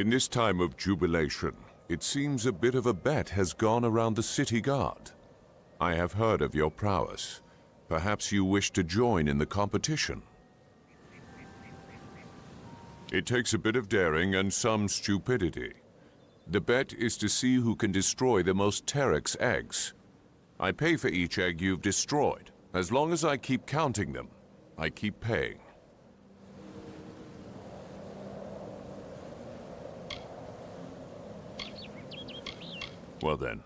In this time of jubilation, it seems a bit of a bet has gone around the city guard. I have heard of your prowess. Perhaps you wish to join in the competition. It takes a bit of daring and some stupidity. The bet is to see who can destroy the most Terex eggs. I pay for each egg you've destroyed. As long as I keep counting them, I keep paying. Well then,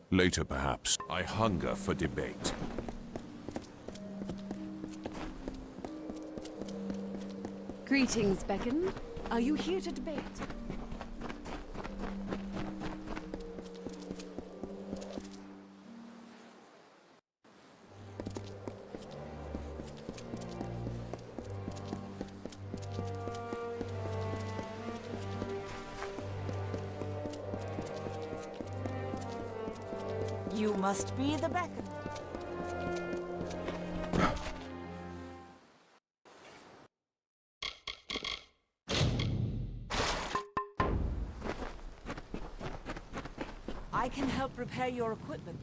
later perhaps. I hunger for debate. Greetings, Beckon. Are you here to debate? You must be the Beckon. I can help repair your equipment.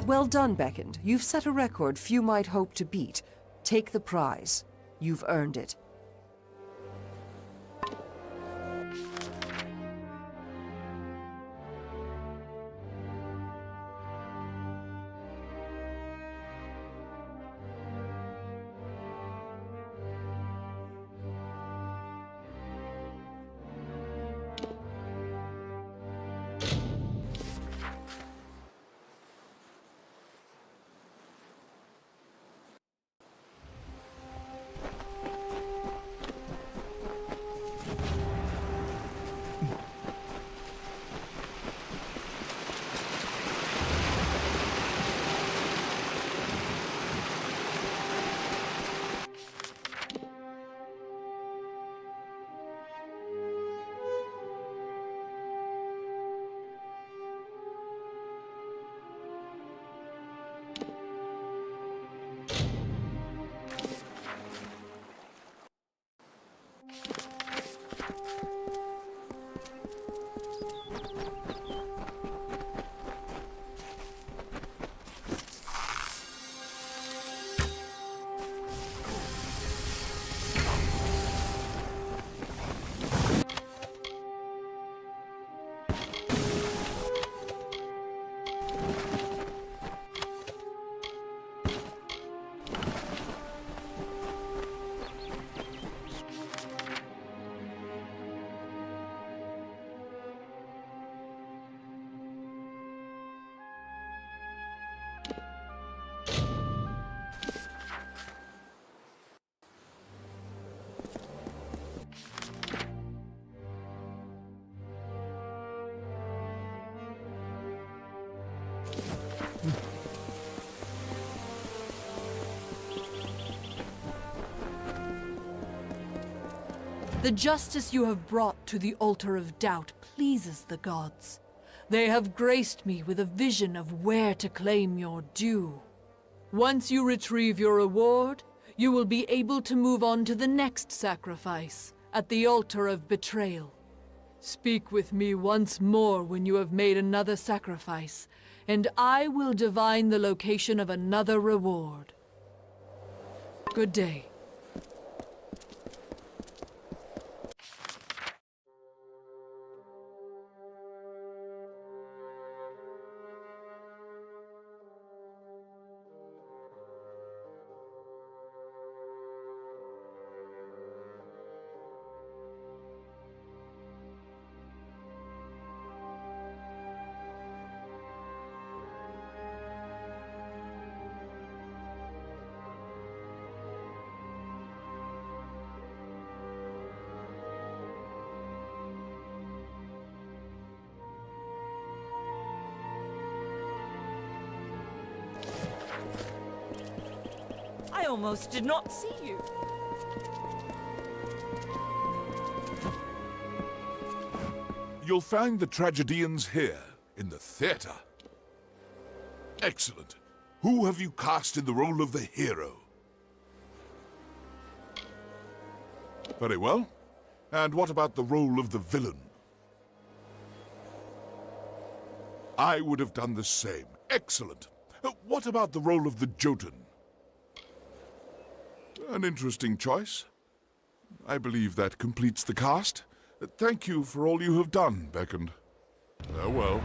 Well done, Beckon. You've set a record few might hope to beat. Take the prize. You've earned it. The justice you have brought to the altar of doubt pleases the gods. They have graced me with a vision of where to claim your due. Once you retrieve your reward, you will be able to move on to the next sacrifice, at the altar of betrayal. Speak with me once more when you have made another sacrifice, and I will divine the location of another reward. Good day. I almost did not see you. You'll find the tragedians here, in the theater. Excellent. Who have you cast in the role of the hero? Very well. And what about the role of the villain? I would have done the same. Excellent. What about the role of the Jotun? An interesting choice. I believe that completes the cast. Thank you for all you have done, Beckon. Farewell.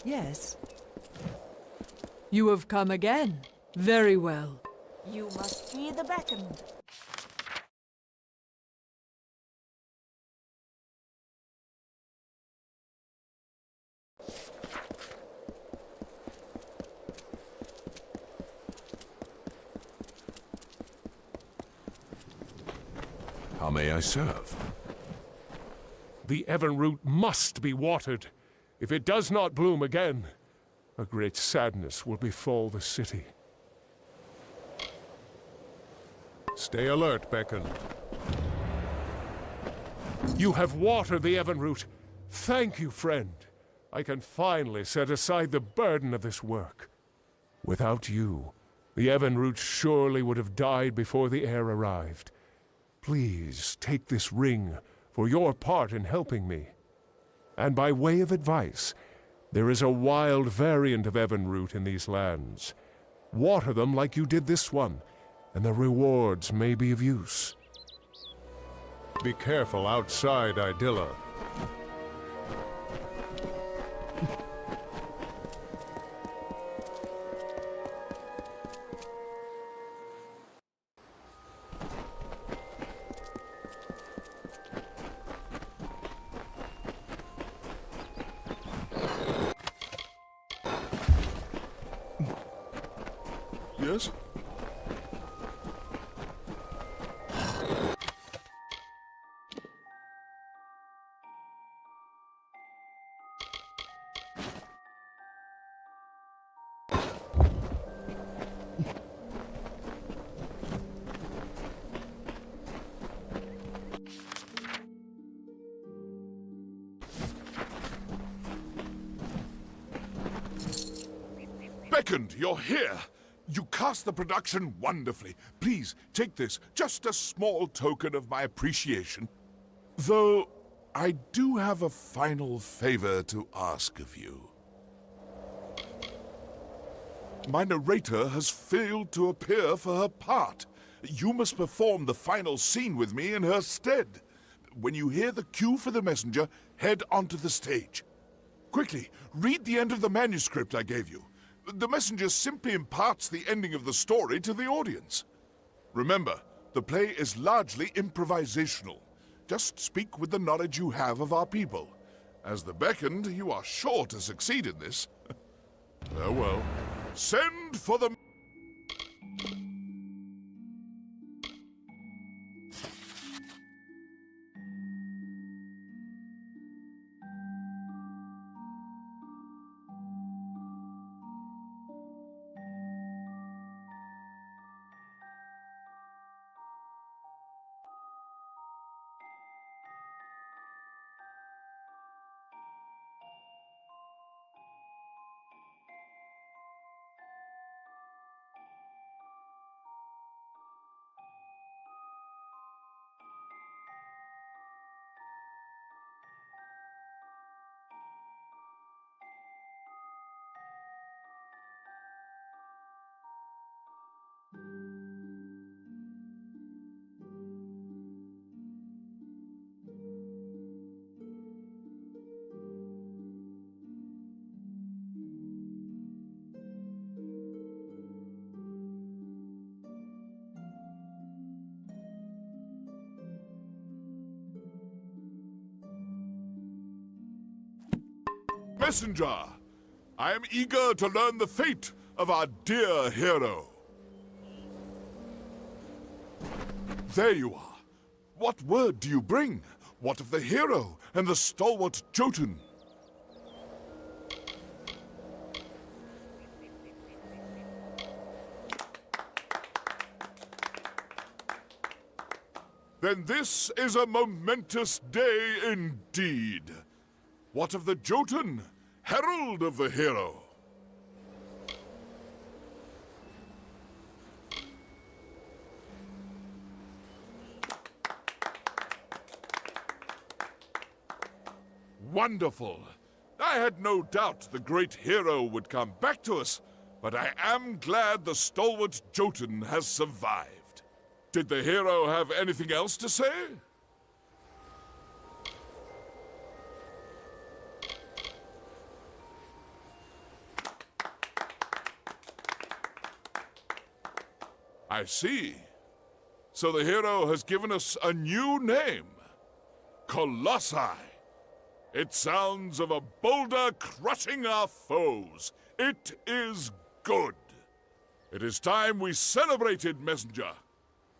Yes. You have come again. Very well. You must be the beckoned. How may I serve? The Evanroot must be watered. If it does not bloom again, a great sadness will befall the city. Stay alert, Beckon. You have watered the Evanroot. Thank you, friend. I can finally set aside the burden of this work. Without you, the Evanroot surely would have died before the heir arrived. Please take this ring for your part in helping me. And by way of advice, there is a wild variant of Evanroot in these lands. Water them like you did this one, and the rewards may be of use. Be careful outside Idylla. Yes? Beckoned, you're here! You cast the production wonderfully. Please, take this, just a small token of my appreciation. Though, I do have a final favor to ask of you. My narrator has failed to appear for her part. You must perform the final scene with me in her stead. When you hear the cue for the messenger, head onto the stage. Quickly, read the end of the manuscript I gave you. The messenger simply imparts the ending of the story to the audience. Remember, the play is largely improvisational. Just speak with the knowledge you have of our people. As the beckoned, you are sure to succeed in this. Farewell. Send for the... Messenger! I am eager to learn the fate of our dear hero. There you are. What word do you bring? What of the hero and the stalwart Jotun? Then this is a momentous day indeed. What of the Jotun, herald of the hero? Wonderful! I had no doubt the great hero would come back to us, but I am glad the stalwart Jotun has survived. Did the hero have anything else to say? I see. So the hero has given us a new name. Colossi. It sounds of a boulder crushing our foes. It is good. It is time we celebrated, Messenger.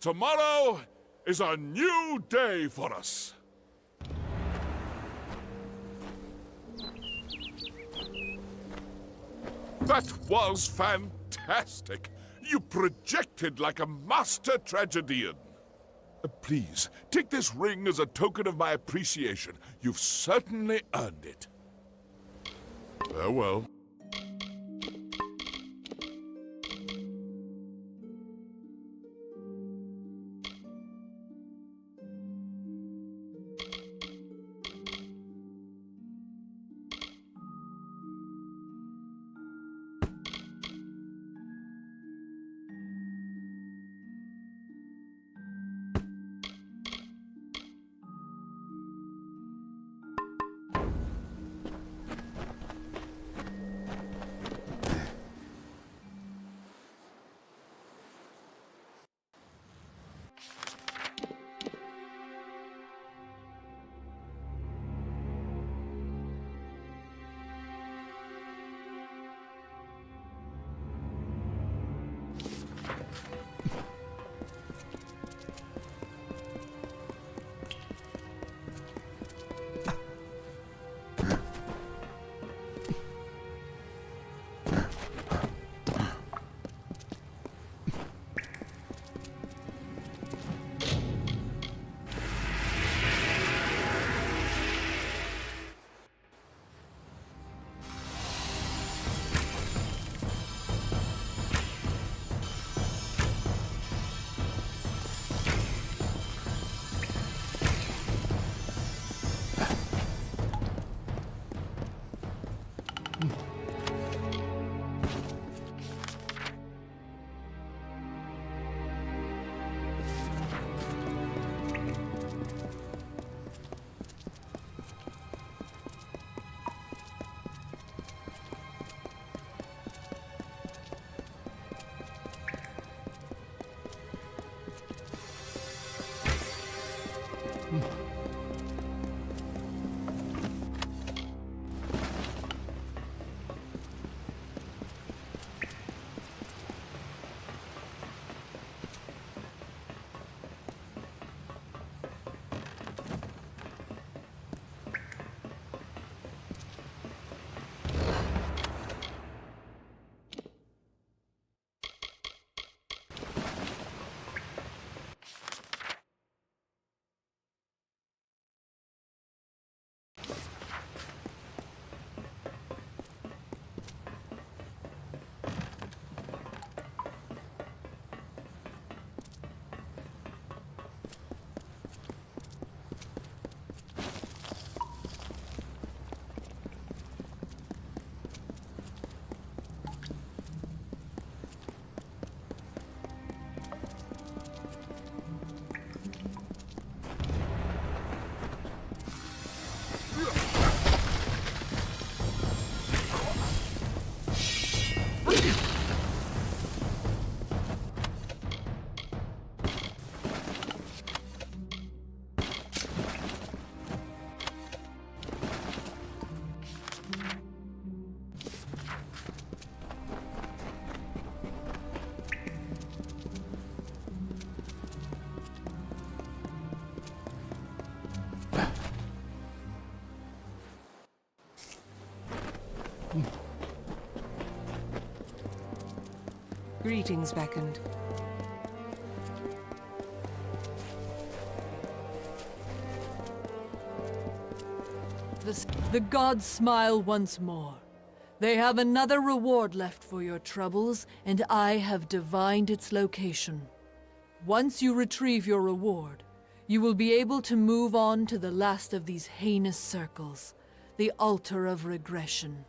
Tomorrow is a new day for us. That was fantastic. You projected like a master tragedian. Please, take this ring as a token of my appreciation. You've certainly earned it. Farewell. Greetings beckoned. The gods smile once more. They have another reward left for your troubles, and I have divined its location. Once you retrieve your reward, you will be able to move on to the last of these heinous circles, the altar of regression.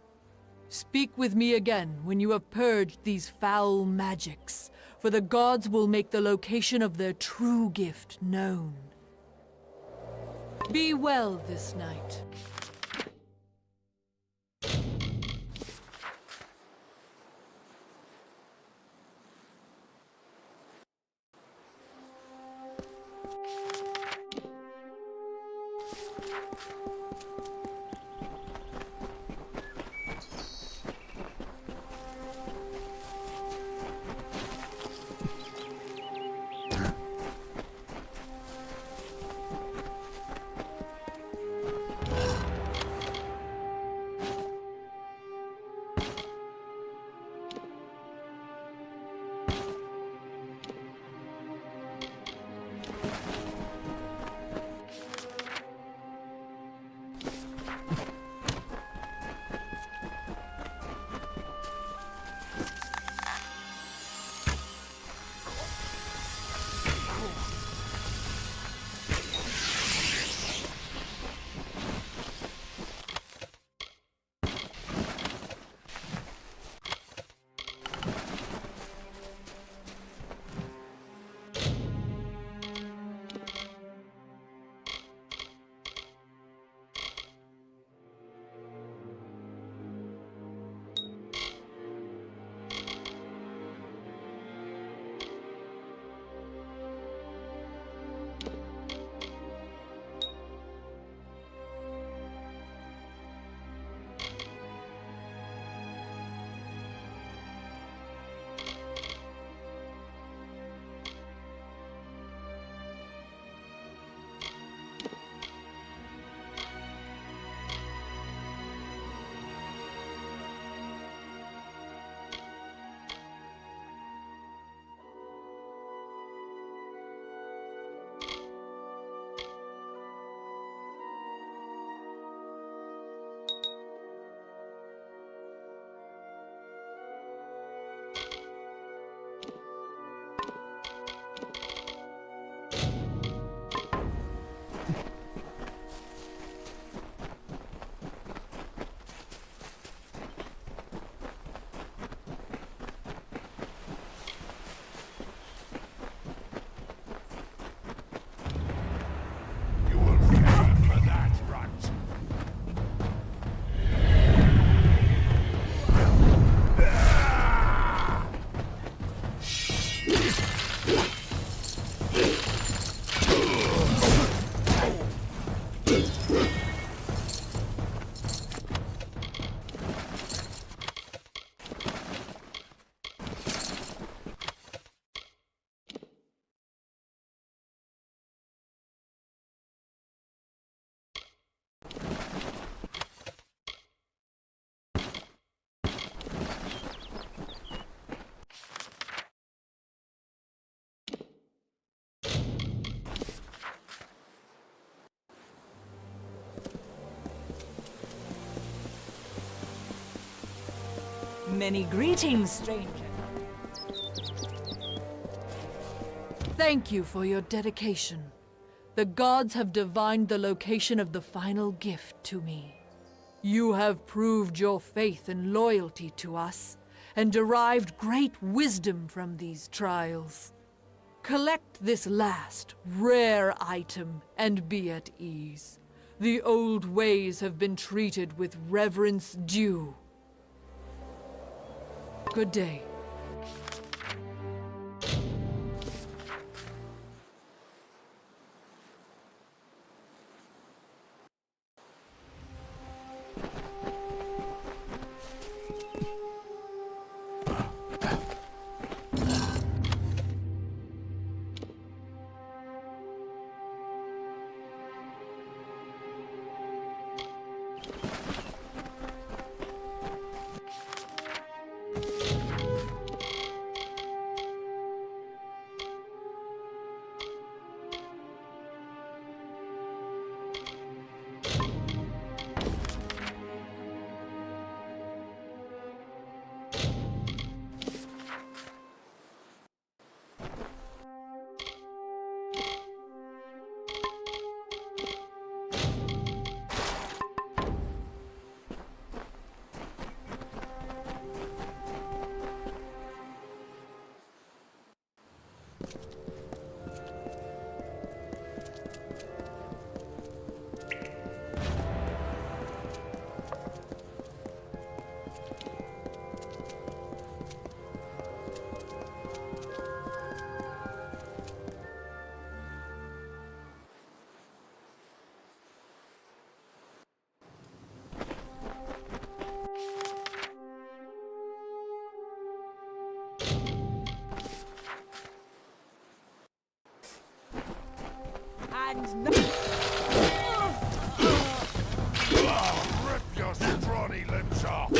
Speak with me again when you have purged these foul magics, for the gods will make the location of their true gift known. Be well this night. Many greetings, stranger. Thank you for your dedication. The gods have divined the location of the final gift to me. You have proved your faith and loyalty to us, and derived great wisdom from these trials. Collect this last, rare item, and be at ease. The old ways have been treated with reverence due. Good day. And now... Rip your scrawny limbs off!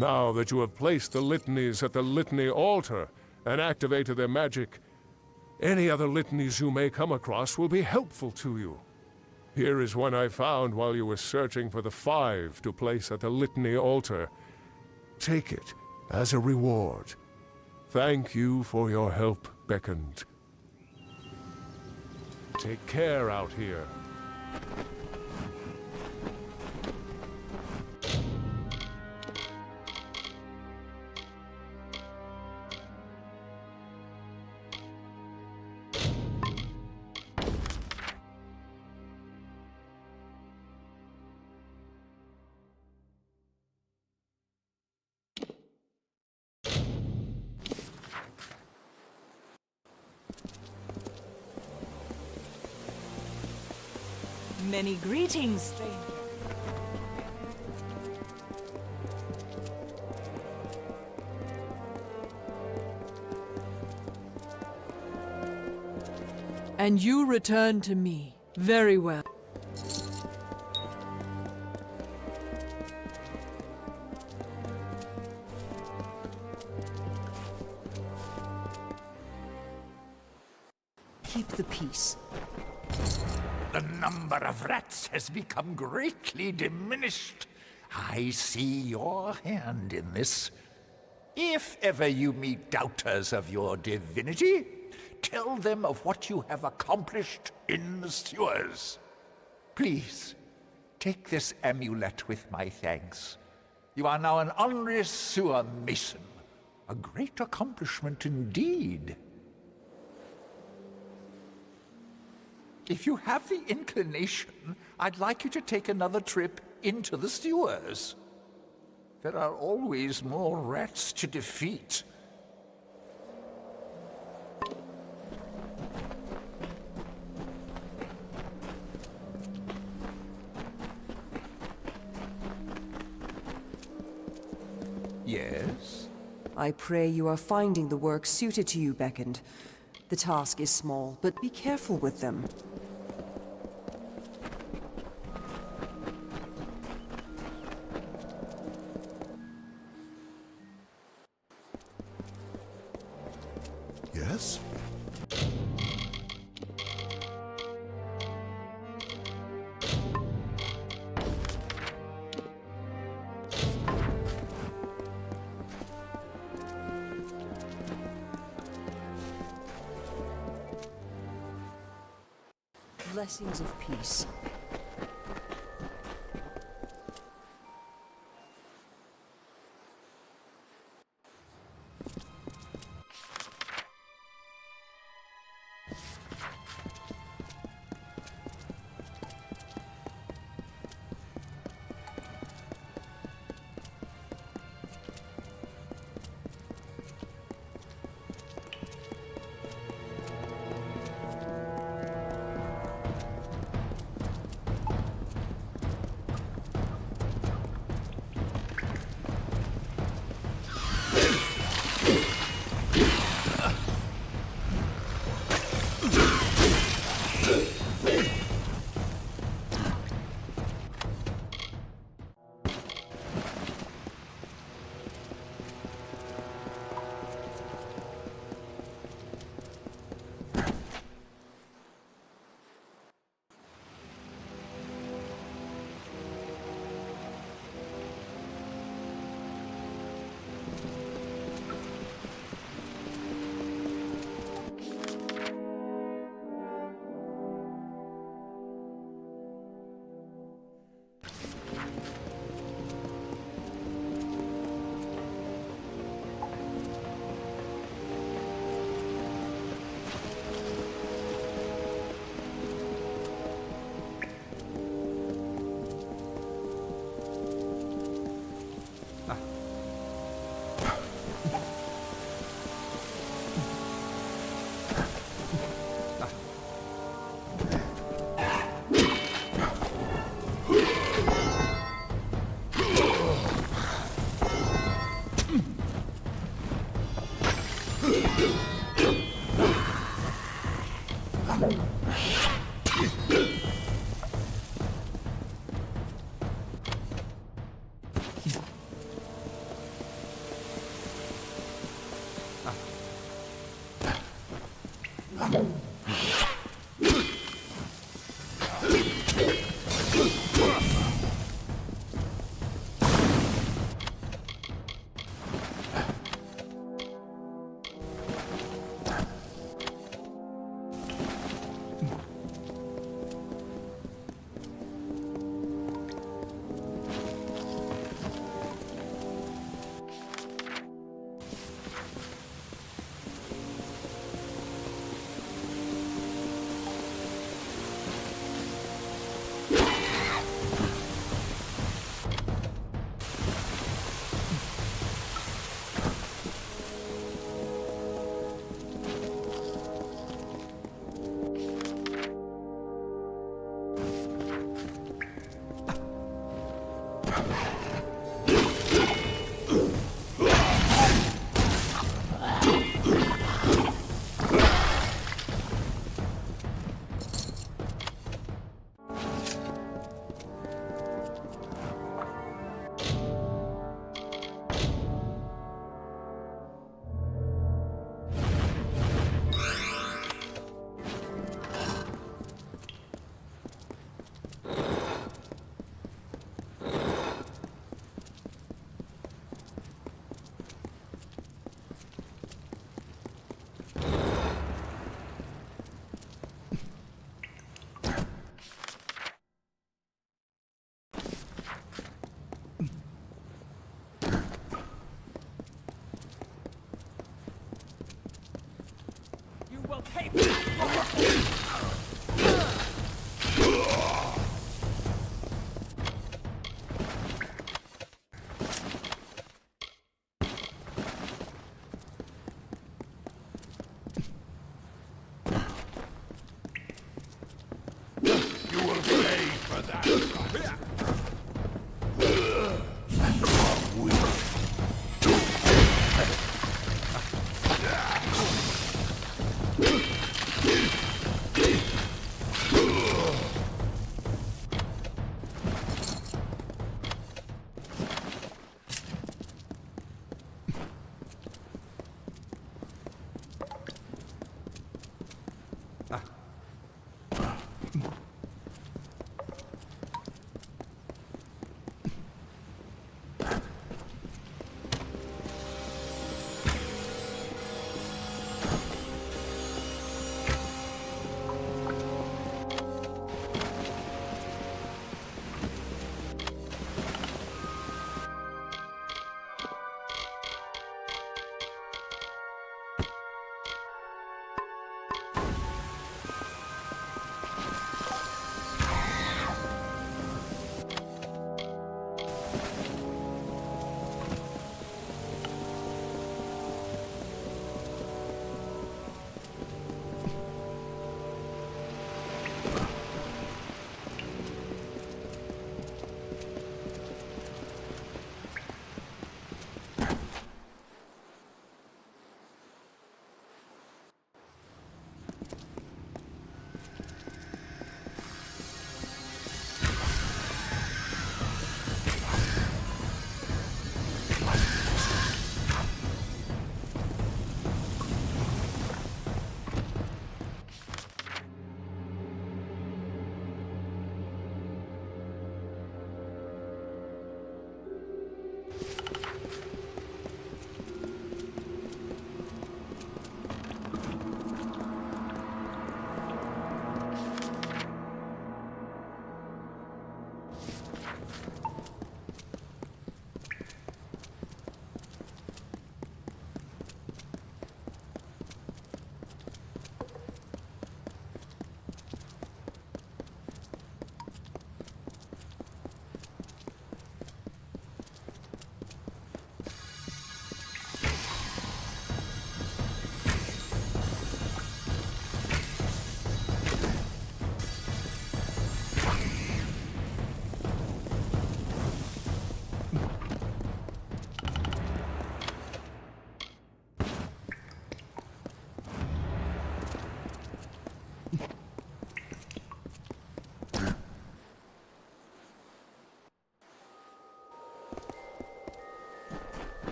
Now that you have placed the litanies at the litany altar and activated their magic, any other litanies you may come across will be helpful to you. Here is one I found while you were searching for the 5 to place at the litany altar. Take it as a reward. Thank you for your help, Beckoned. Take care out here. Many greetings, stranger. And you return to me. Very well. Keep the peace. The number of rats has become greatly diminished. I see your hand in this. If ever you meet doubters of your divinity, tell them of what you have accomplished in the sewers. Please, take this amulet with my thanks. You are now an honorary sewer mason. A great accomplishment indeed. If you have the inclination, I'd like you to take another trip into the sewers. There are always more rats to defeat. Yes? I pray you are finding the work suited to you, Beckoned. The task is small, but be careful with them. Yes? Blessings of peace.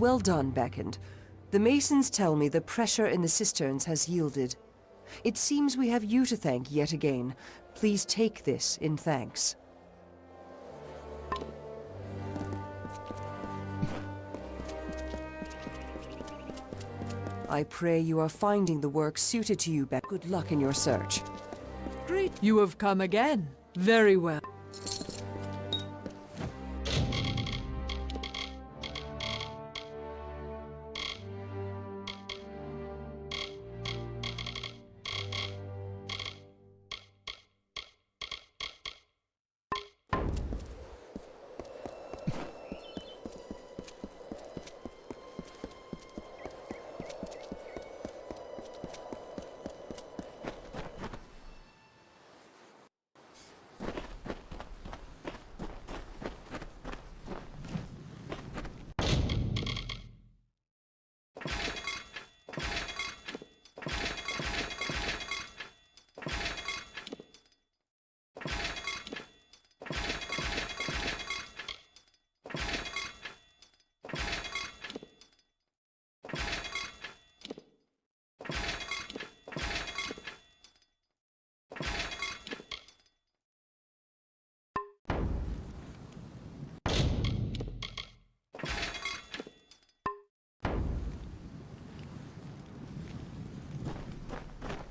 Well done, Beckoned. The masons tell me the pressure in the cisterns has yielded. It seems we have you to thank yet again. Please take this in thanks. I pray you are finding the work suited to you, Beck. Good luck in your search. Great. You have come again. Very well.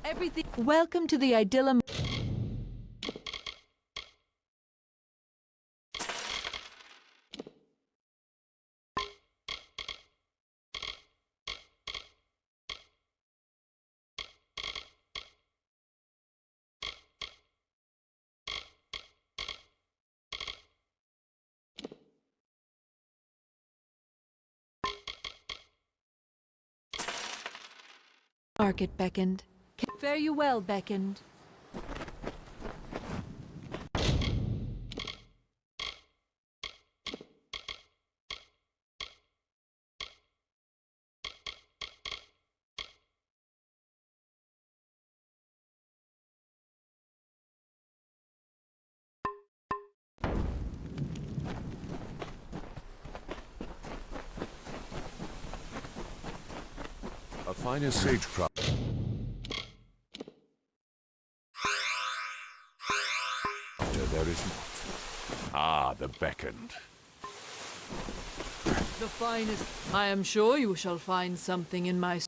Everything. Welcome to the Idyllum. Market Beckoned. Fare you well, Beckoned. A finer sagecraft. There is not. Ah, the Beckoned. The finest. I am sure you shall find something in my...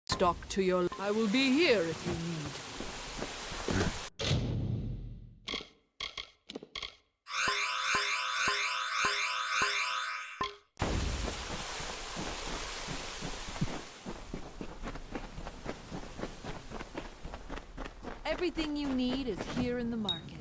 Stock to your... I will be here if you need. Everything you need is here in the market.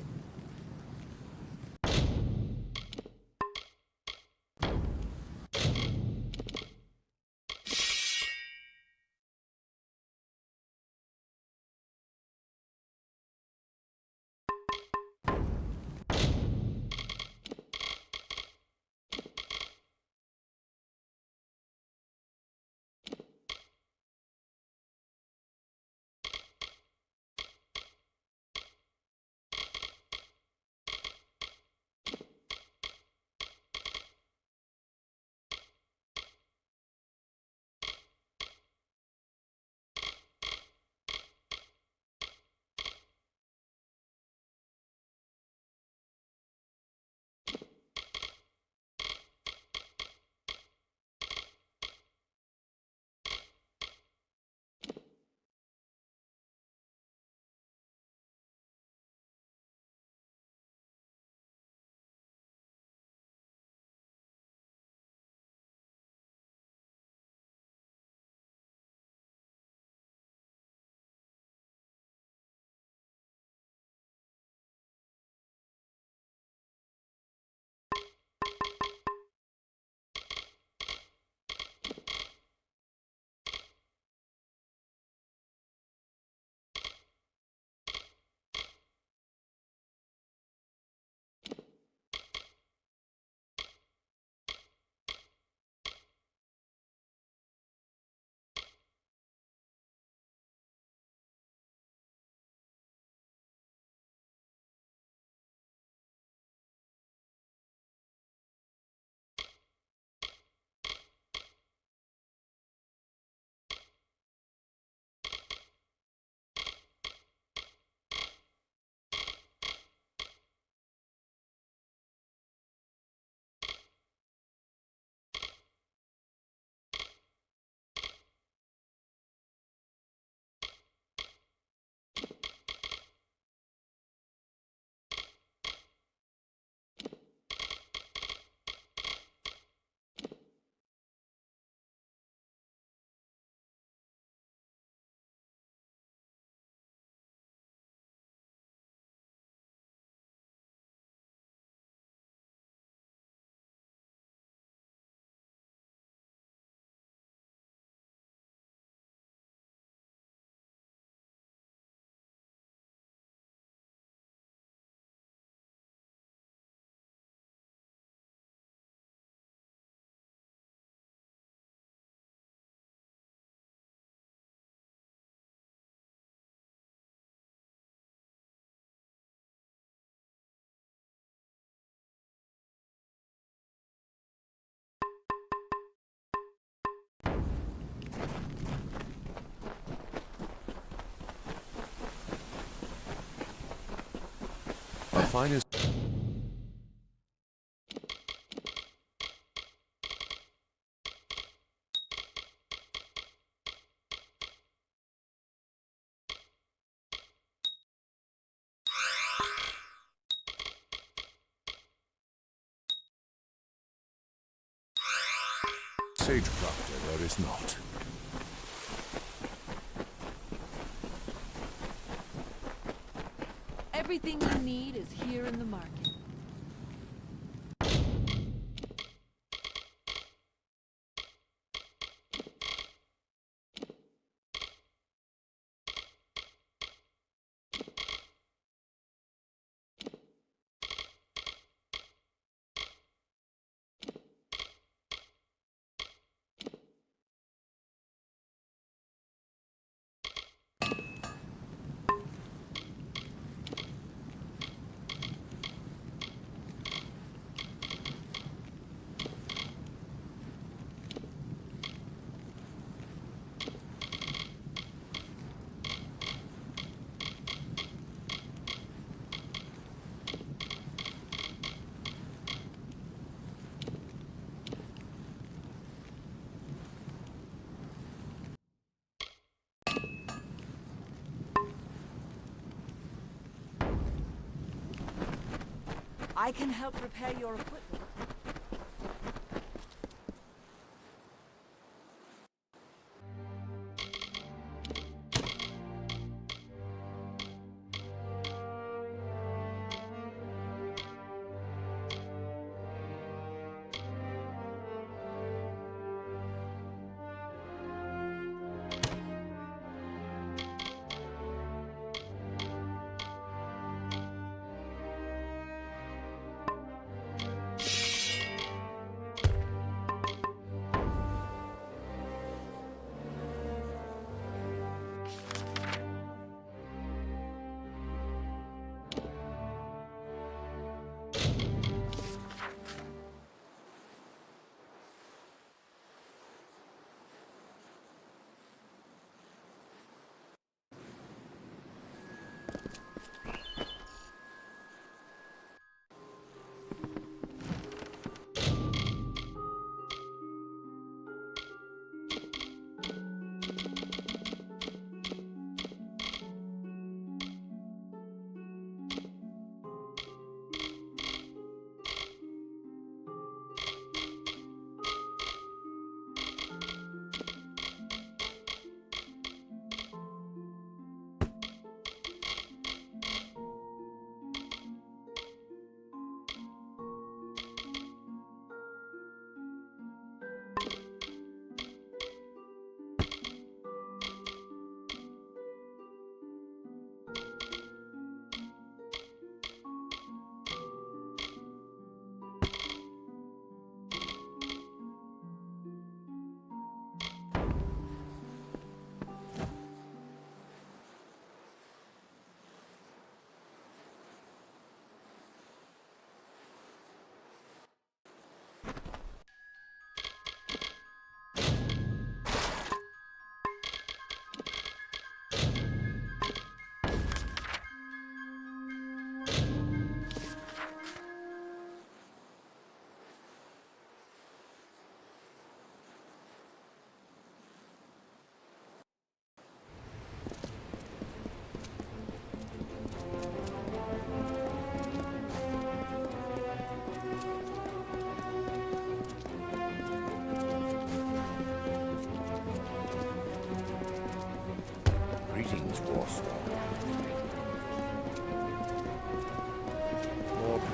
finest... Sagecraft there is not. Everything you need is here in the market. I can help repair your equipment.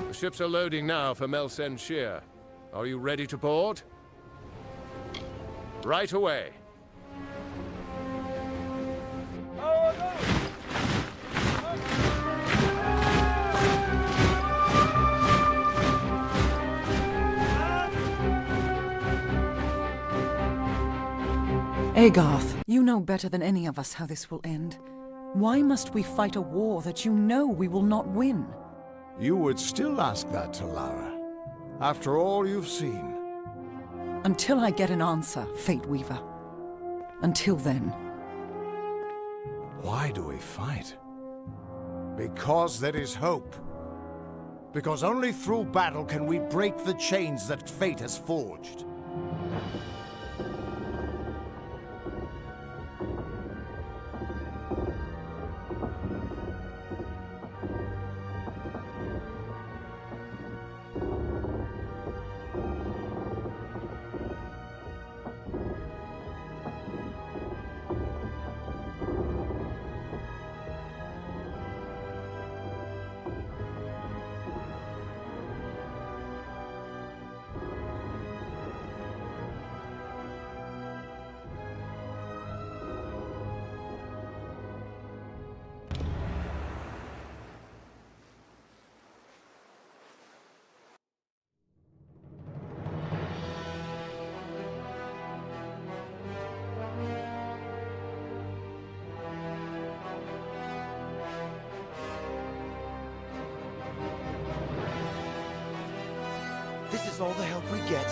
The ships are loading now for Melsen Shear. Are you ready to board? Right away. Agarth, you know better than any of us how this will end. Why must we fight a war that you know we will not win? You would still ask that to Lara, after all you've seen. Until I get an answer, Fate Weaver. Until then. Why do we fight? Because there is hope. because only through battle can we break the chains that fate has forged. This is all the help we get.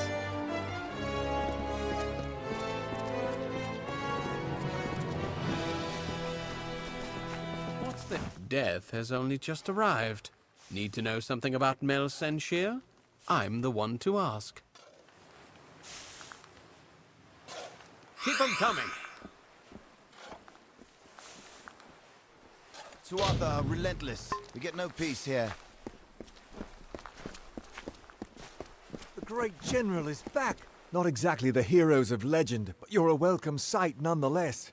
What's the... Death has only just arrived. Need to know something about Mel Senshir? I'm the one to ask. Keep 'em coming. Tuatha are relentless. We get no peace here. The great general is back. Not exactly the heroes of legend, but you're a welcome sight nonetheless.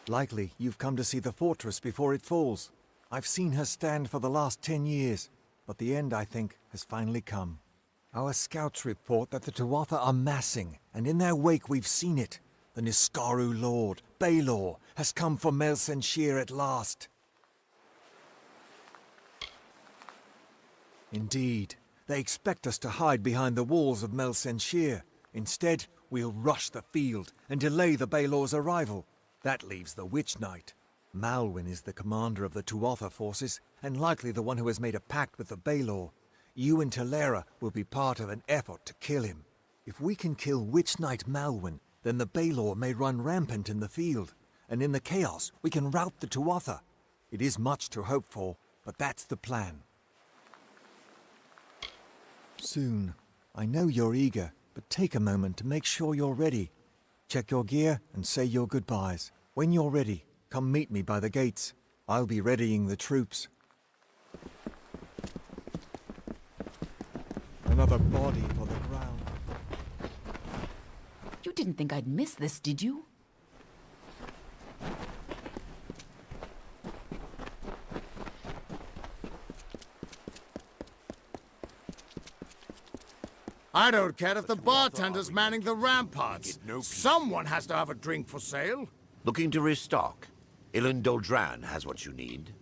Likely you've come to see the fortress before it falls. I've seen her stand for the last 10 years, but the end, I think, has finally come. Our scouts report that the Tuatha are massing, and in their wake we've seen it. The Niskaru Lord, Baelor, has come for Mel Senshir at last. Indeed, they expect us to hide behind the walls of Mel Senshir. Instead, we'll rush the field and delay the Baelor's arrival. That leaves the Witch Knight. Malwyn is the commander of the Tuatha forces, and likely the one who has made a pact with the Baelor. You and Talera will be part of an effort to kill him. If we can kill Witch Knight Malwyn, then the Baelor may run rampant in the field, and in the chaos we can rout the Tuatha. It is much to hope for, but that's the plan. Soon. I know you're eager, but take a moment to make sure you're ready. Check your gear and say your goodbyes. When you're ready, come meet me by the gates. I'll be readying the troops. Another body for the ground. You didn't think I'd miss this, did you? I don't care if the bartender's manning the ramparts. Someone has to have a drink for sale. Looking to restock? Ilan Doldran has what you need.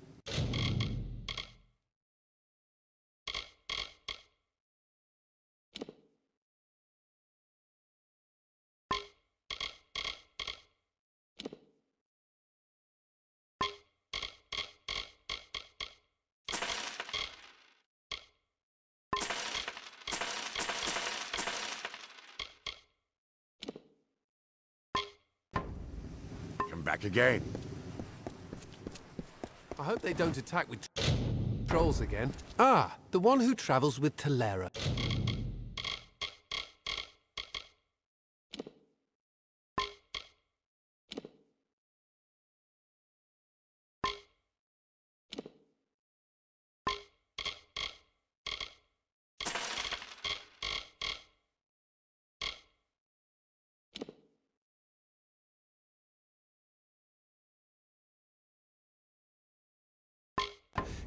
Back again. I hope they don't attack with trolls again. Ah, the one who travels with Talera.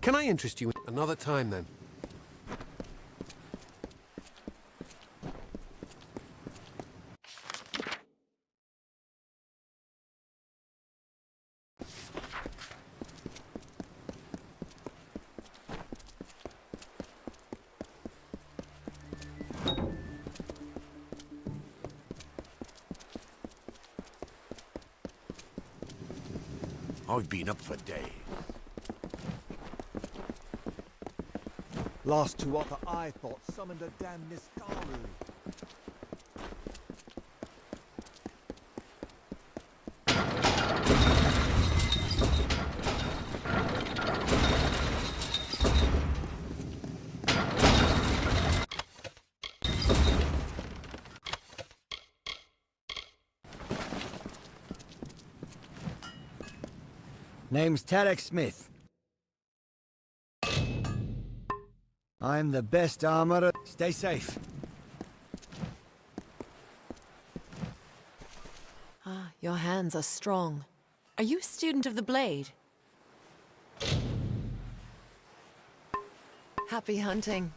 Can I interest you another time, then? I've been up for days. Last Tuatha I thought summoned a damn Niskaru. Name's Tarek Smith. I'm the best armorer. Stay safe. Ah, your hands are strong. Are you a student of the blade? Happy hunting.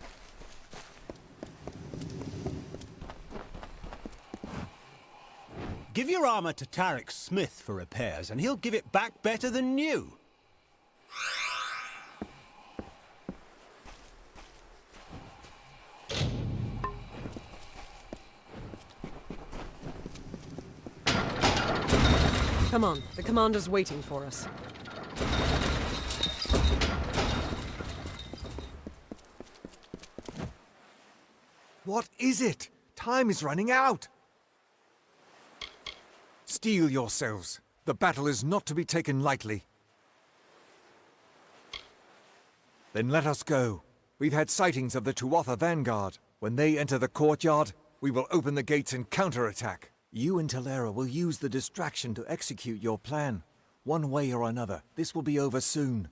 Give your armor to Tarek Smith for repairs, and he'll give it back better than new. Come on, the commander's waiting for us. What is it? Time is running out! Steel yourselves. The battle is not to be taken lightly. Then let us go. We've had sightings of the Tuatha vanguard. When they enter the courtyard, we will open the gates and counterattack. You and Talera will use the distraction to execute your plan. One way or another, this will be over soon.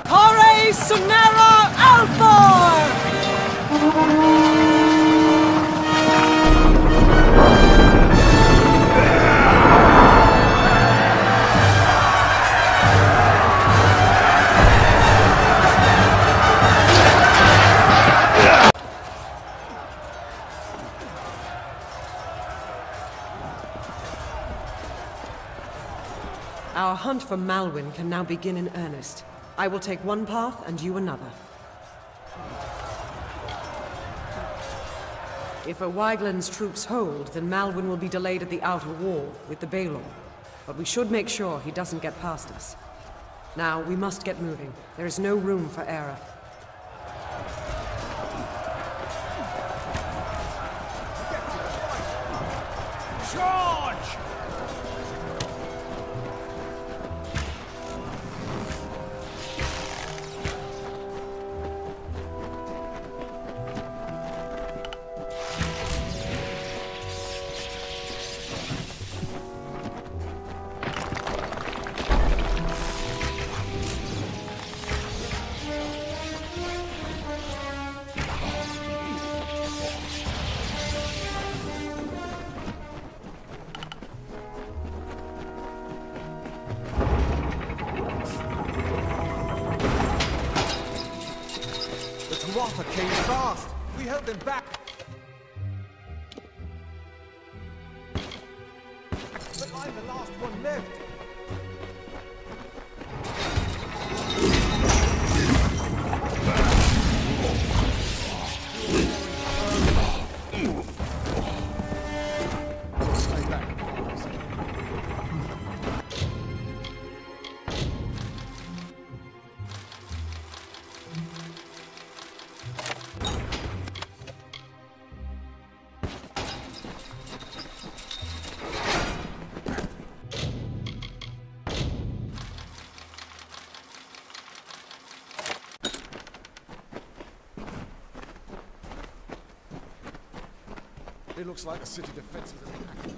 Hore Sunera Alfor! Our hunt for Malwyn can now begin in earnest. I will take one path and you another. If Wygland's troops hold, then Malwyn will be delayed at the outer wall with the Balor. But we should make sure he doesn't get past us. Now, we must get moving. There is no room for error. Charge! Tuatha came fast! We held them back! But I'm the last one left! It looks like the city defenses are attacked.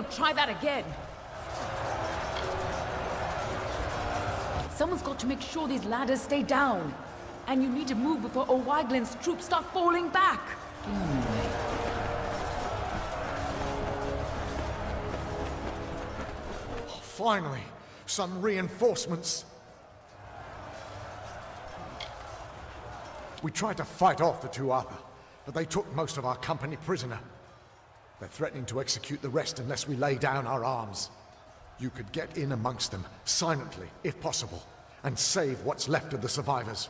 don't try that again. Someone's got to make sure these ladders stay down. And you need to move before O'Wyglin's troops start falling back. Finally, some reinforcements. We tried to fight off the Tuatha, but they took most of our company prisoner. They're threatening to execute the rest unless we lay down our arms. You could get in amongst them, silently, if possible, and save what's left of the survivors.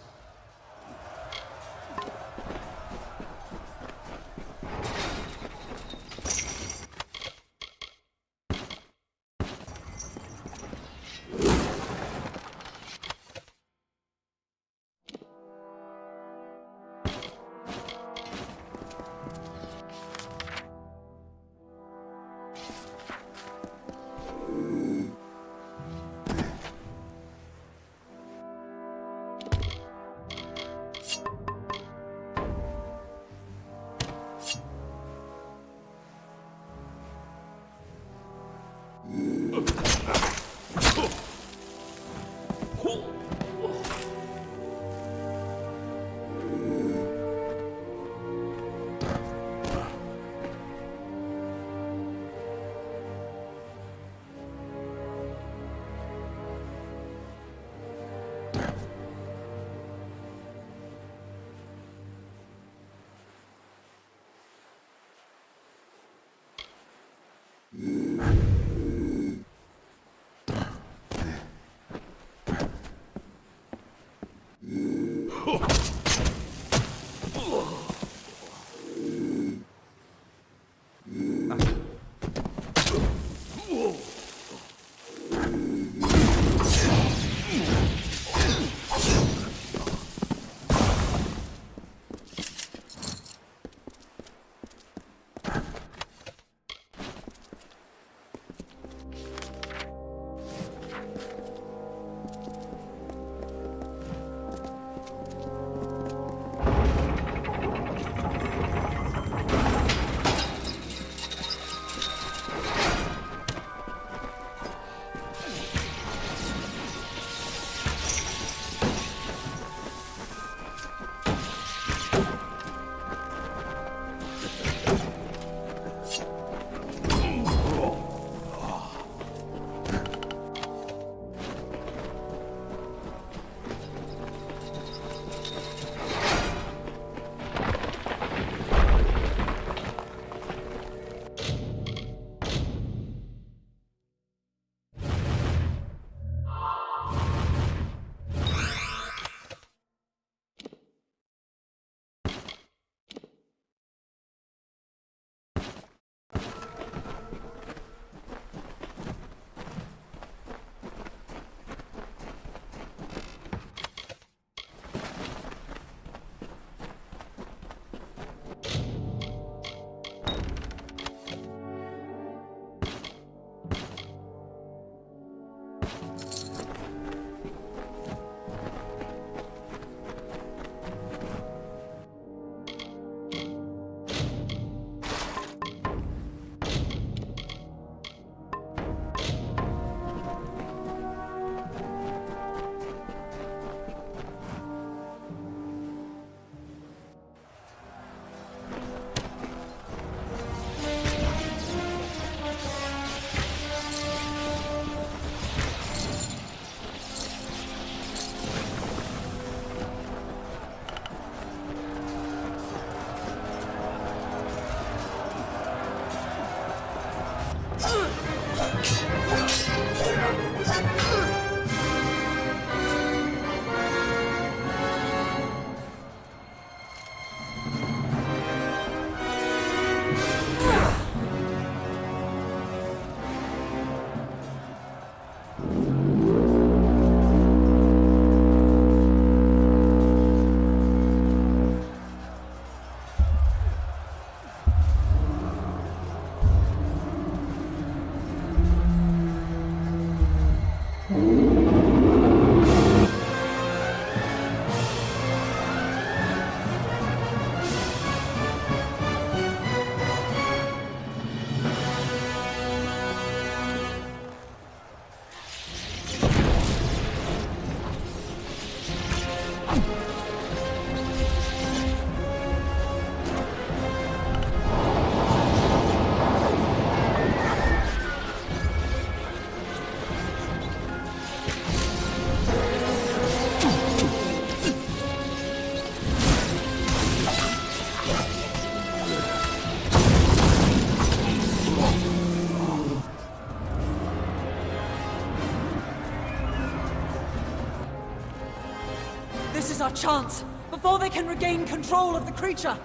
This is our chance, before they can regain control of the creature!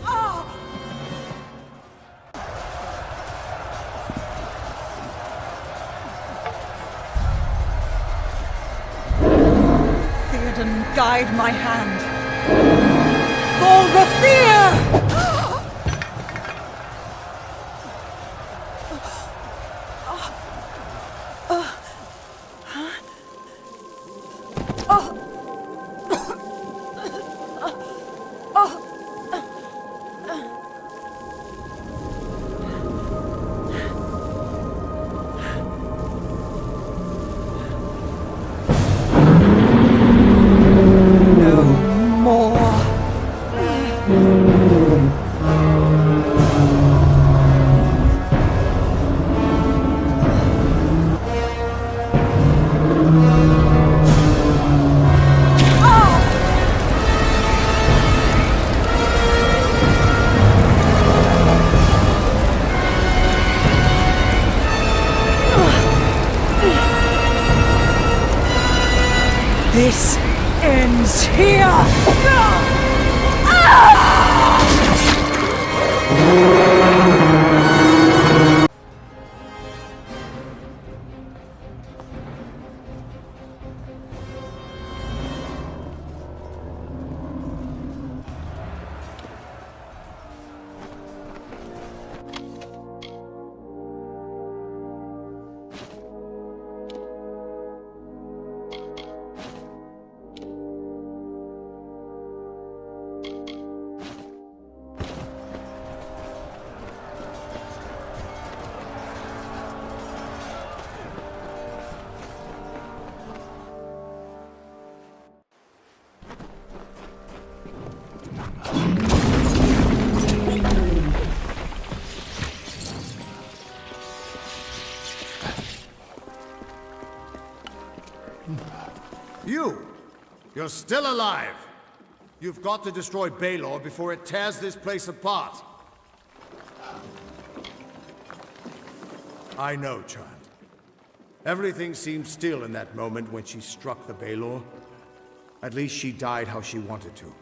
Ah! Theoden, guide my hand. For Rathir! This ends here! You're still alive! You've got to destroy Baelor before it tears this place apart. I know, child. Everything seemed still in that moment when she struck the Baelor. At least she died how she wanted to.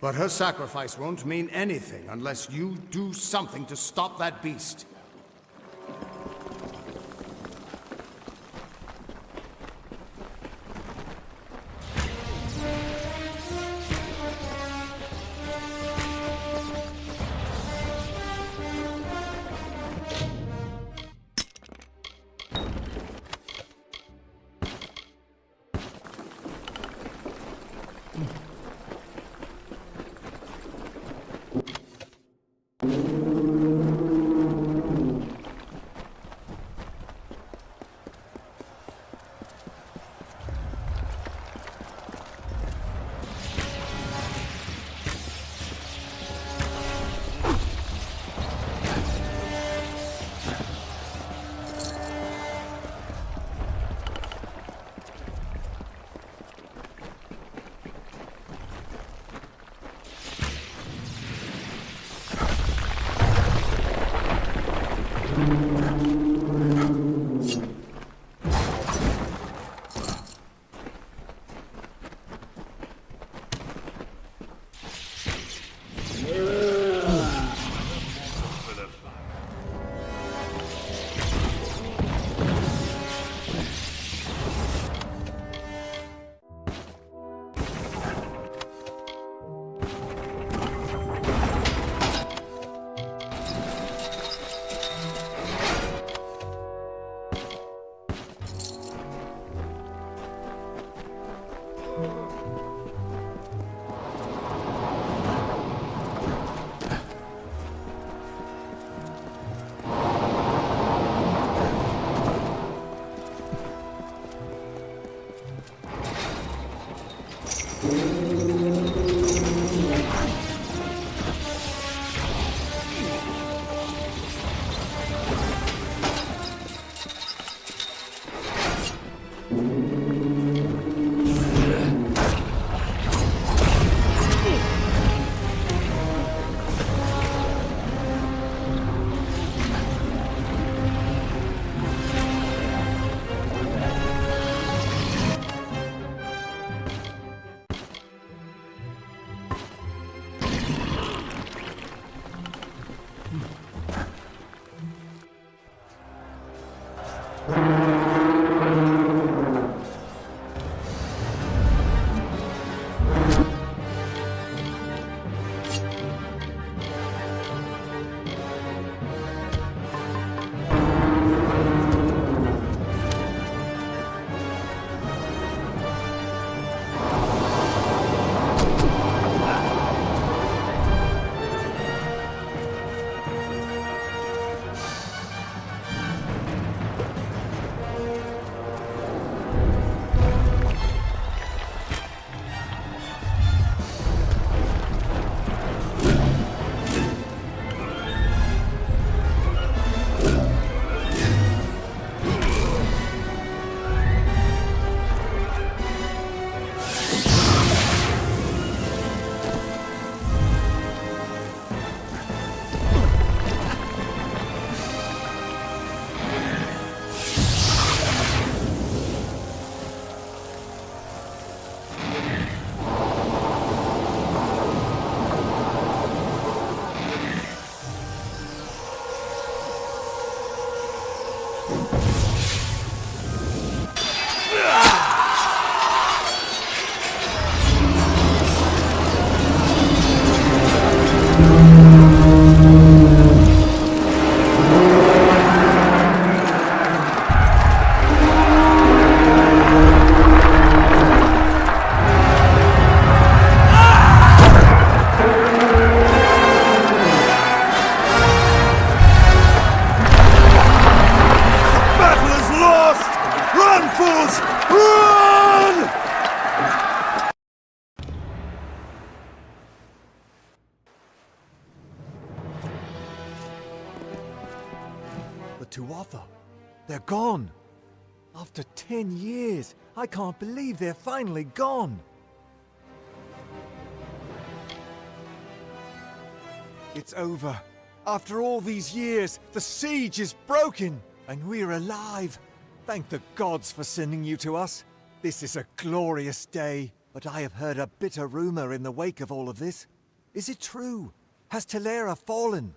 But her sacrifice won't mean anything unless you do something to stop that beast. Tuatha. They're gone. After 10 years, I can't believe they're finally gone. It's over. After all these years, the siege is broken, and we're alive. Thank the gods for sending you to us. This is a glorious day, but I have heard a bitter rumor in the wake of all of this. Is it true? Has Telera fallen?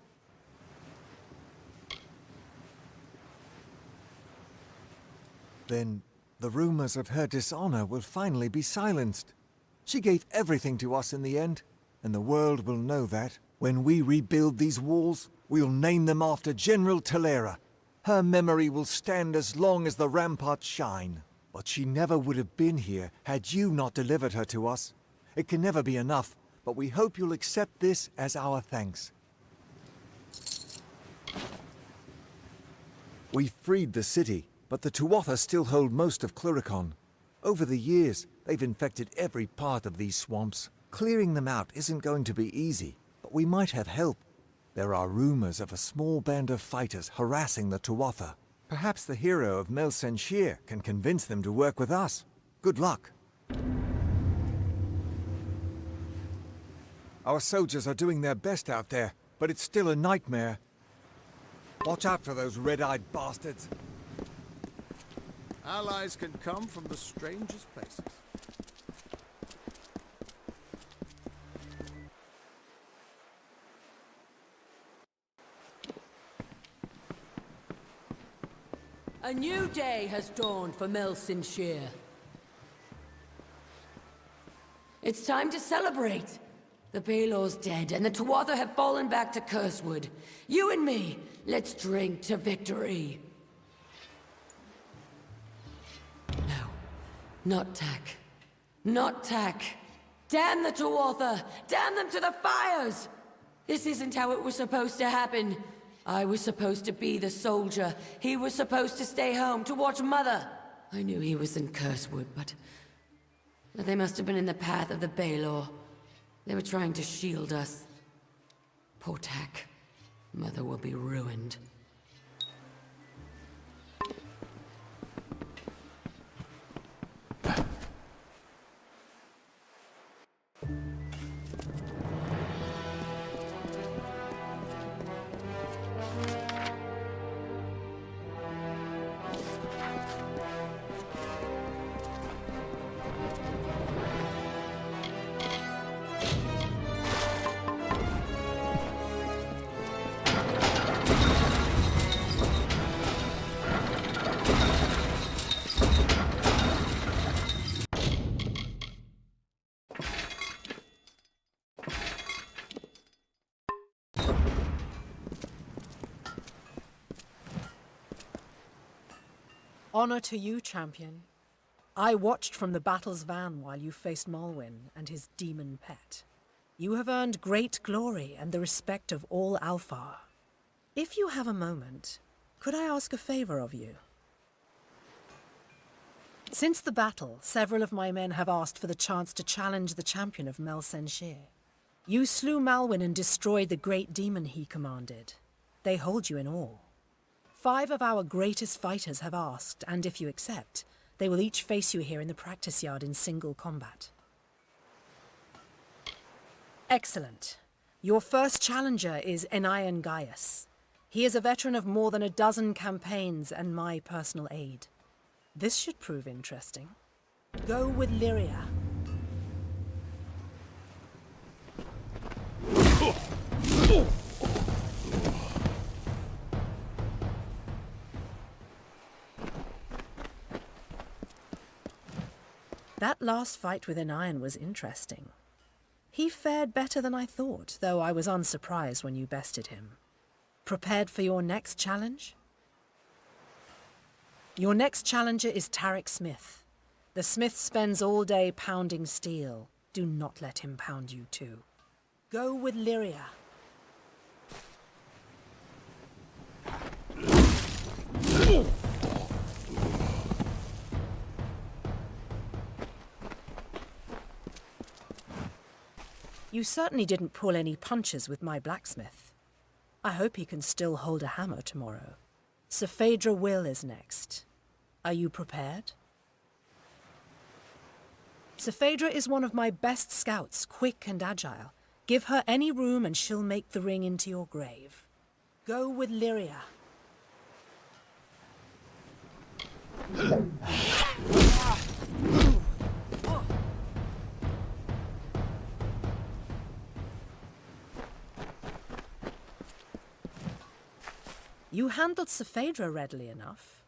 Then the rumors of her dishonor will finally be silenced. She gave everything to us in the end, and the world will know that. When we rebuild these walls, we'll name them after General Telera. Her memory will stand as long as the ramparts shine. But she never would have been here had you not delivered her to us. It can never be enough, but we hope you'll accept this as our thanks. We freed the city, but the Tuatha still hold most of Cluricon. Over the years, they've infected every part of these swamps. Clearing them out isn't going to be easy, but we might have help. There are rumors of a small band of fighters harassing the Tuatha. Perhaps the hero of Mel Senshir can convince them to work with us. Good luck. Our soldiers are doing their best out there, but it's still a nightmare. Watch out for those red-eyed bastards. Allies can come from the strangest places. A new day has dawned for Mel Senshir. It's time to celebrate. The Baelor's dead, and the Tuatha have fallen back to Cursewood. You and me, let's drink to victory. No, not Tak. Not Tak. Damn the Tuatha! Damn them to the fires! This isn't how it was supposed to happen. I was supposed to be the soldier. He was supposed to stay home to watch Mother. I knew he was in Cursewood, but they must have been in the path of the Baelor. They were trying to shield us. Poor Tak. Mother will be ruined. Honor to you, champion. I watched from the battle's van while you faced Malwyn and his demon pet. You have earned great glory and the respect of all Alfar. If you have a moment, could I ask a favor of you? Since the battle, several of my men have asked for the chance to challenge the champion of Mel Senshir. You slew Malwyn and destroyed the great demon he commanded. They hold you in awe. 5 of our greatest fighters have asked, and if you accept, they will each face you here in the practice yard in single combat. Excellent. Your first challenger is Enion Gaius. He is a veteran of more than a dozen campaigns and my personal aide. This should prove interesting. Go with Lyria. That last fight with Enion was interesting. He fared better than I thought, though I was unsurprised when you bested him. Prepared for your next challenge? Your next challenger is Tarek Smith. The smith spends all day pounding steel. Do not let him pound you too. Go with Lyria. You certainly didn't pull any punches with my blacksmith. I hope he can still hold a hammer tomorrow. Sir Phaedra Will is next. Are you prepared? Sir Phaedra is one of my best scouts, quick and agile. Give her any room and she'll make the ring into your grave. Go with Lyria. You handled Sir Phaedra readily enough.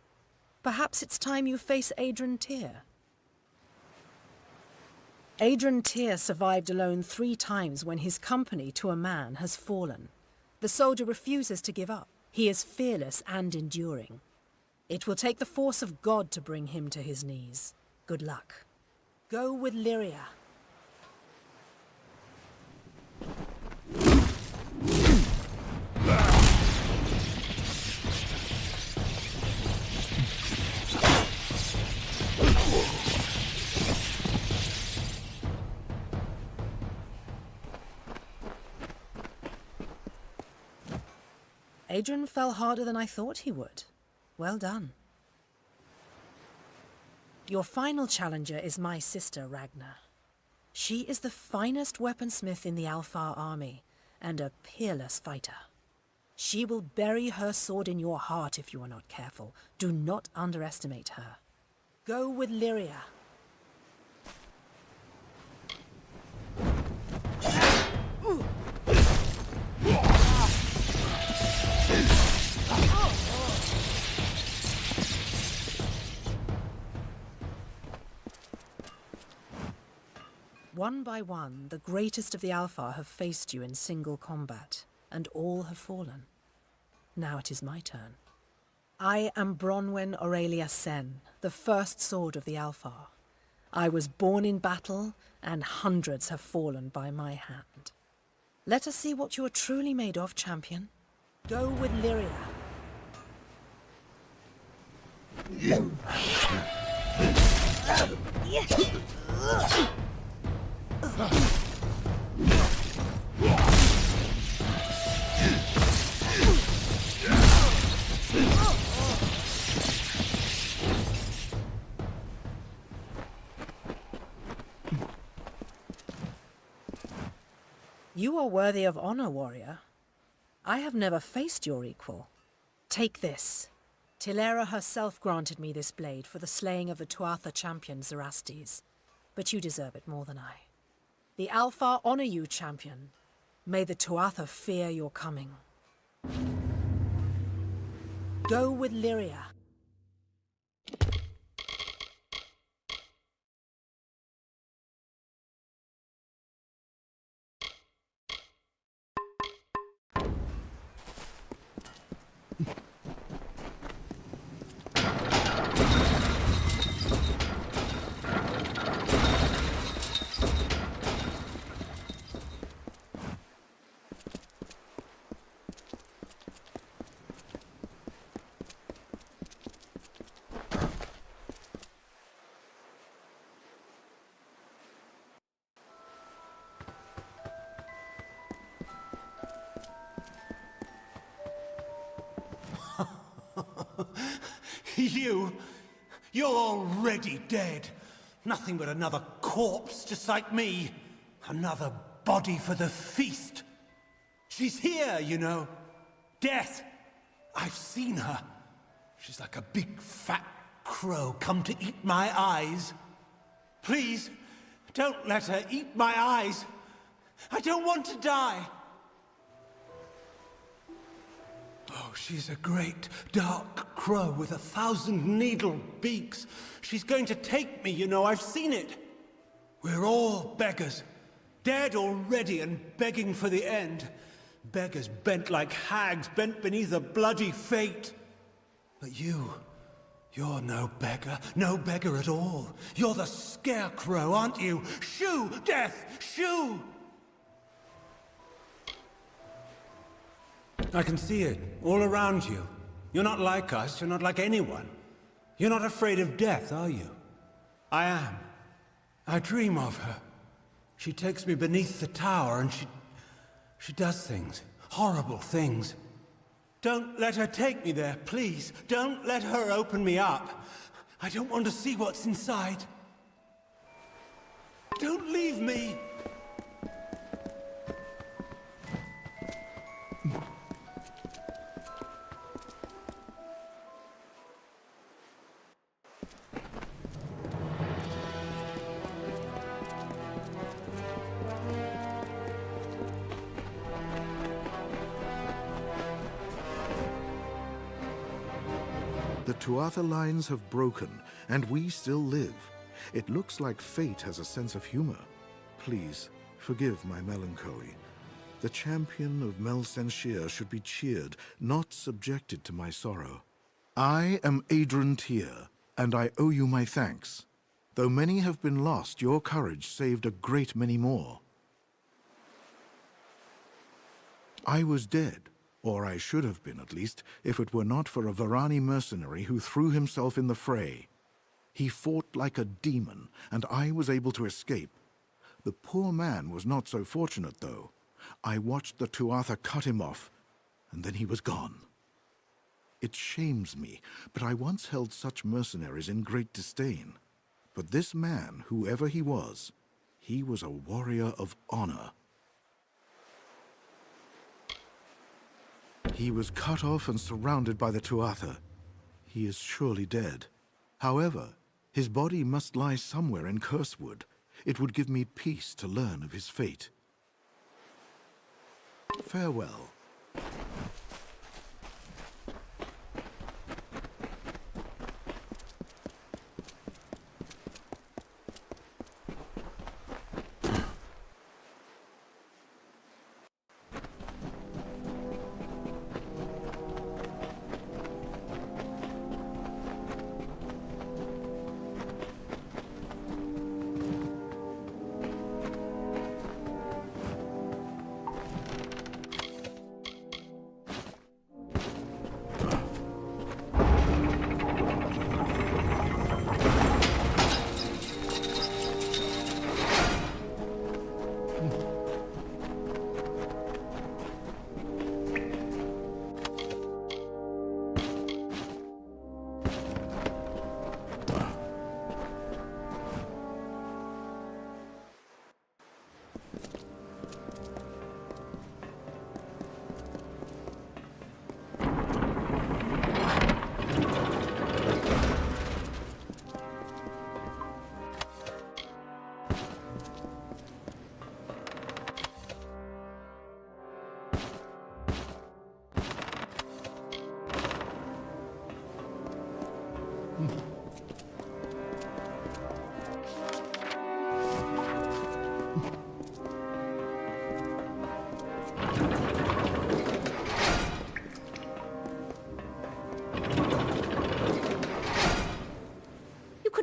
Perhaps it's time you face Adrian Tyr. Adrian Tyr survived alone 3 times when his company to a man has fallen. The soldier refuses to give up. He is fearless and enduring. It will take the force of God to bring him to his knees. Good luck. Go with Lyria. Adrian fell harder than I thought he would. Well done. Your final challenger is my sister, Ragnar. She is the finest weaponsmith in the Alfar army, and a peerless fighter. She will bury her sword in your heart if you are not careful. Do not underestimate her. Go with Lyria. One by one, the greatest of the Alfar have faced you in single combat, and all have fallen. Now it is my turn. I am Bronwyn Aurelia Sen, the first sword of the Alfar. I was born in battle, and hundreds have fallen by my hand. Let us see what you are truly made of, champion. Go with Lyria. You are worthy of honor, warrior. I have never faced your equal. Take this. Tilera herself granted me this blade for the slaying of the Tuatha champion Zerastes, but you deserve it more than I. The Alfar honor you, champion. May the Tuatha fear your coming. Go with Lyria. You're already dead. Nothing but another corpse, just like me. Another body for the feast. She's here, you know. Death. I've seen her. She's like a big fat crow come to eat my eyes. Please, don't let her eat my eyes. I don't want to die. Oh, she's a great dark crow with 1,000 needle beaks. She's going to take me, you know, I've seen it. We're all beggars, dead already and begging for the end. Beggars bent like hags, bent beneath a bloody fate. But you're no beggar at all. You're the scarecrow, aren't you? Shoo, Death, shoo! I can see it, all around you. You're not like us, you're not like anyone. You're not afraid of death, are you? I am. I dream of her. She takes me beneath the tower and she does things, horrible things. Don't let her take me there, please. Don't let her open me up. I don't want to see what's inside. Don't leave me! The Tuatha lines have broken, and we still live. It looks like fate has a sense of humor. Please, forgive my melancholy. The champion of Mel Senshir should be cheered, not subjected to my sorrow. I am Adrian Tyr, and I owe you my thanks. Though many have been lost, your courage saved a great many more. I was dead. Or I should have been, at least, if it were not for a Varani mercenary who threw himself in the fray. He fought like a demon, and I was able to escape. The poor man was not so fortunate, though. I watched the Tuatha cut him off, and then he was gone. It shames me, but I once held such mercenaries in great disdain. But this man, whoever he was a warrior of honor. He was cut off and surrounded by the Tuatha. He is surely dead. However, his body must lie somewhere in Cursewood. It would give me peace to learn of his fate. Farewell.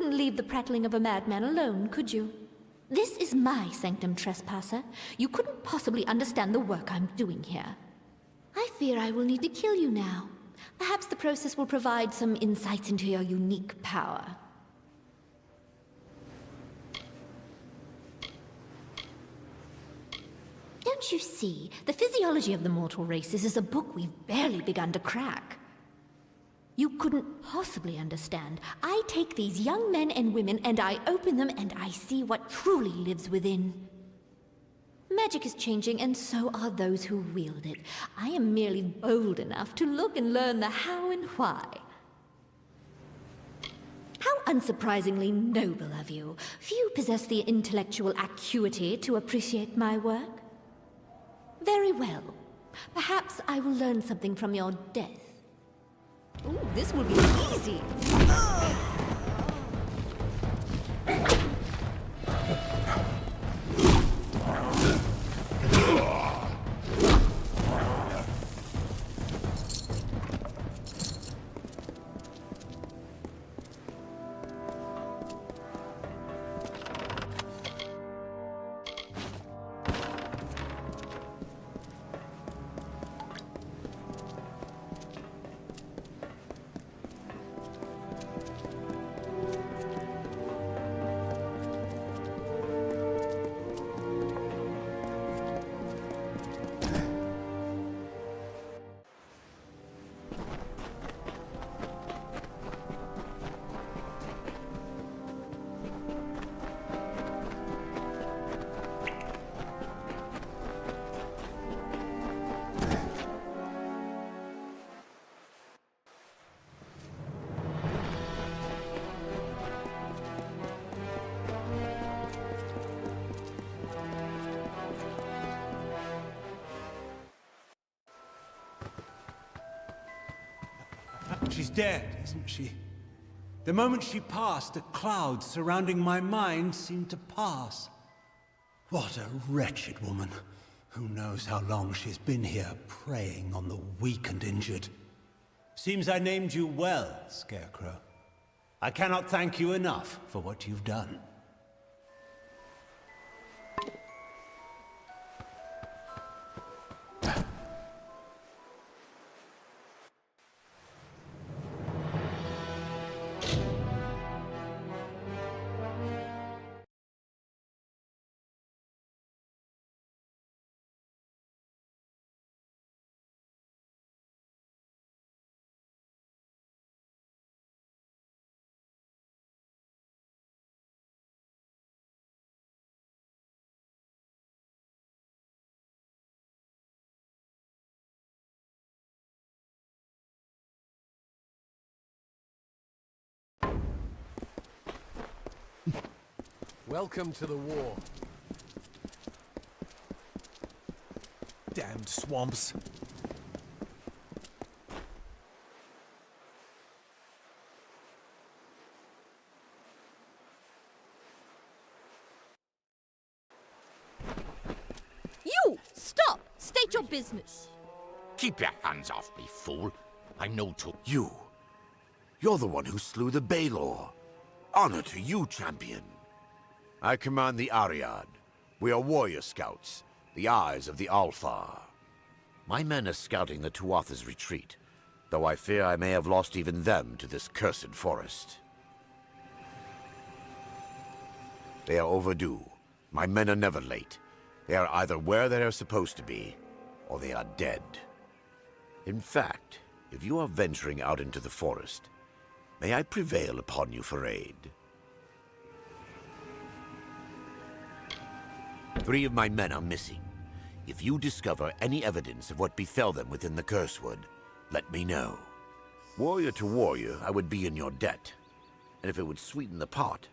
Leave the prattling of a madman alone, could you? This is my sanctum, trespasser. You couldn't possibly understand the work I'm doing here. I fear I will need to kill you now. Perhaps the process will provide some insights into your unique power. Don't you see? The physiology of the mortal races is a book we've barely begun to crack. You couldn't possibly understand. I take these young men and women and I open them and I see what truly lives within. Magic is changing and so are those who wield it. I am merely bold enough to look and learn the how and why. How unsurprisingly noble of you. Few possess the intellectual acuity to appreciate my work. Very well. Perhaps I will learn something from your death. Ooh, this will be easy. She's dead, isn't she? The moment she passed, the clouds surrounding my mind seemed to pass. What a wretched woman. Who knows how long she's been here, preying on the weak and injured. Seems I named you well, Scarecrow. I cannot thank you enough for what you've done. Welcome to the war. Damned swamps. You! Stop! State your business. Keep your hands off me, fool. I know to... You're the one who slew the Baelor. Honor to you, champion. I command the Ariad. We are warrior scouts, the eyes of the Alfar. My men are scouting the Tuatha's retreat, though I fear I may have lost even them to this cursed forest. They are overdue. My men are never late. They are either where they are supposed to be, or they are dead. In fact, if you are venturing out into the forest, may I prevail upon you for aid? 3 of my men are missing. If you discover any evidence of what befell them within the Cursewood, let me know. Warrior to warrior, I would be in your debt. And if it would sweeten the pot,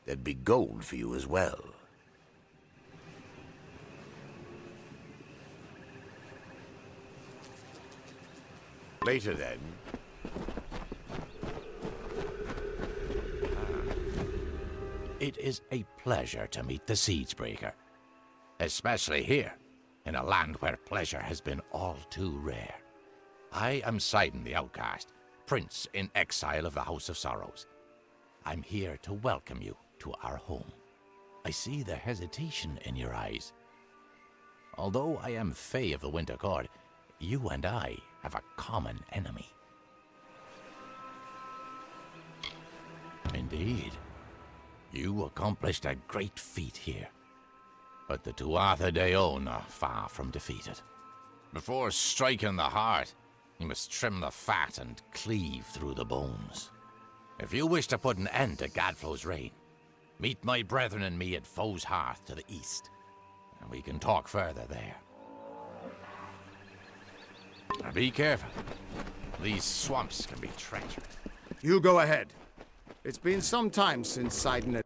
there'd be gold for you as well. Later then. It is a pleasure to meet the Siegebreaker. Especially here, in a land where pleasure has been all too rare. I am Sidon the Outcast, Prince in exile of the House of Sorrows. I'm here to welcome you to our home. I see the hesitation in your eyes. Although I am Fae of the Winter Court, you and I have a common enemy. Indeed. You accomplished a great feat here. But the Tuatha De On are far from defeated. Before striking the heart, You must trim the fat and cleave through the bones. If you wish to put an end to Gadflow's reign, meet my brethren and me at Foe's Hearth to the east, and we can talk further there. Now be careful. These swamps can be treacherous. You go ahead. It's been some time since Sidon and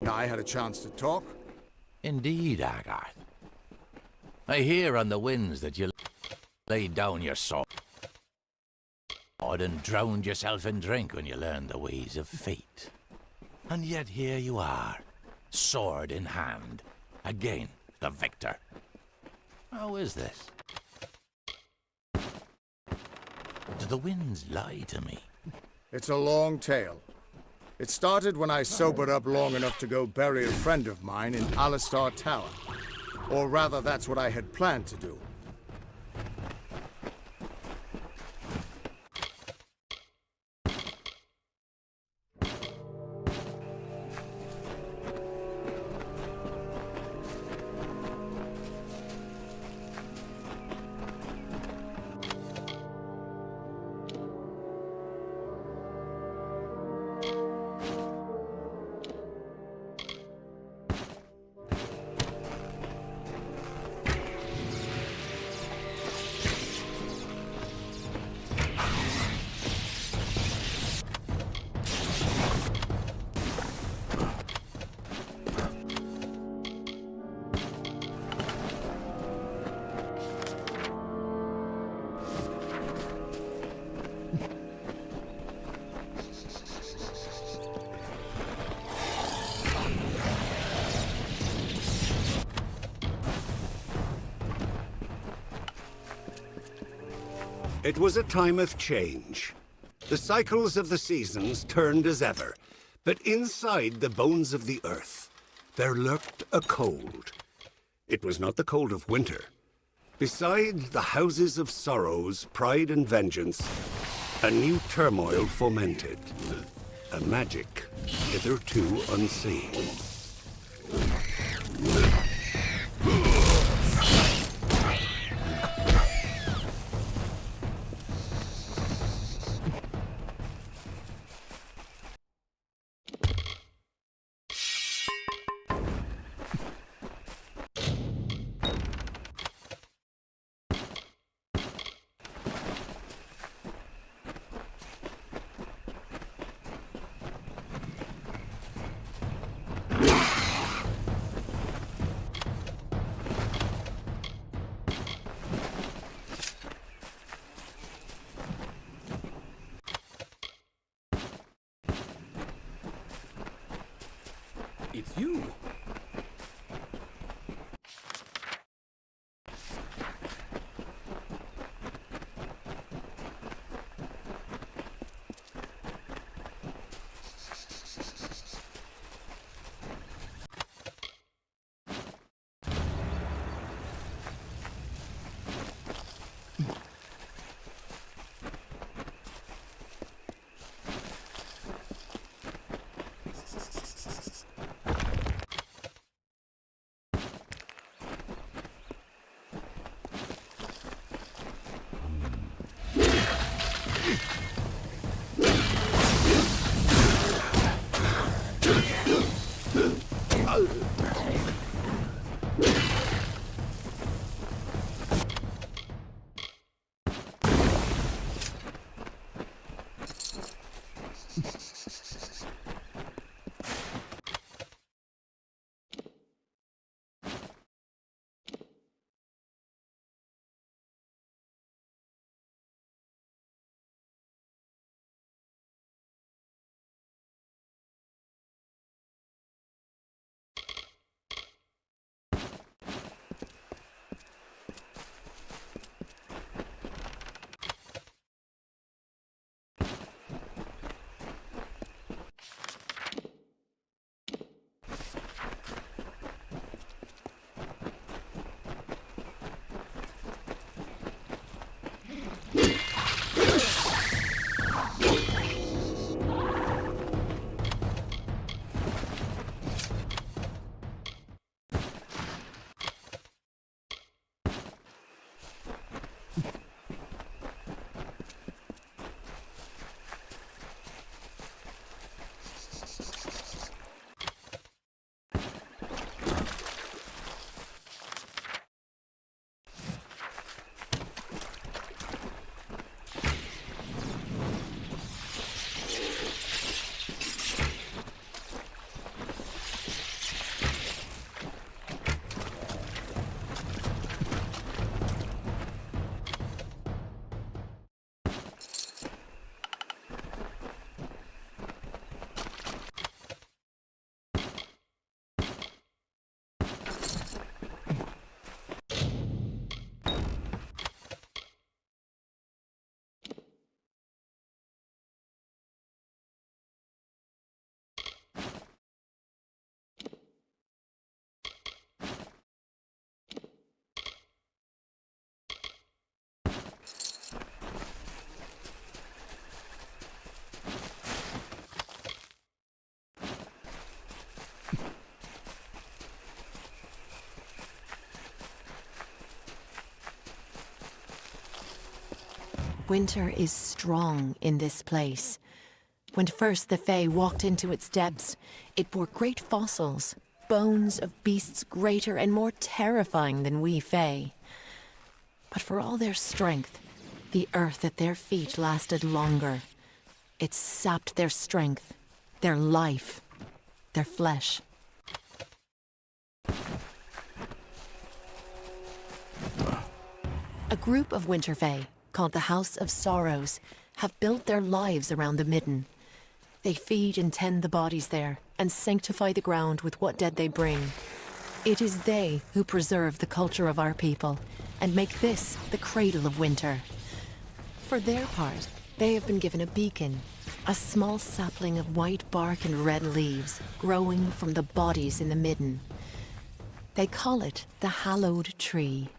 I had a chance to talk. Indeed, Agarth. I hear on the winds that you laid down your sword and drowned yourself in drink when you learned the ways of fate. And yet here you are, sword in hand, again the victor. How is this? Do the winds lie to me? It's a long tale. It started when I sobered up long enough to go bury a friend of mine in Alistar Tower. Or rather, that's what I had planned to do. It was a time of change. The cycles of the seasons turned as ever, but inside the bones of the earth, there lurked a cold. It was not the cold of winter. Beside the houses of sorrows, pride, and vengeance, a new turmoil fomented. A magic hitherto unseen. It's you. Winter is strong in this place. When first the Fae walked into its depths, it bore great fossils, bones of beasts greater and more terrifying than we Fae. But for all their strength, the earth at their feet lasted longer. It sapped their strength, their life, their flesh. A group of Winter Fae, called the House of Sorrows, have built their lives around the Midden. They feed and tend the bodies there, and sanctify the ground with what dead they bring. It is they who preserve the culture of our people, and make this the cradle of winter. For their part, they have been given a beacon, a small sapling of white bark and red leaves, growing from the bodies in the Midden. They call it the Hallowed Tree.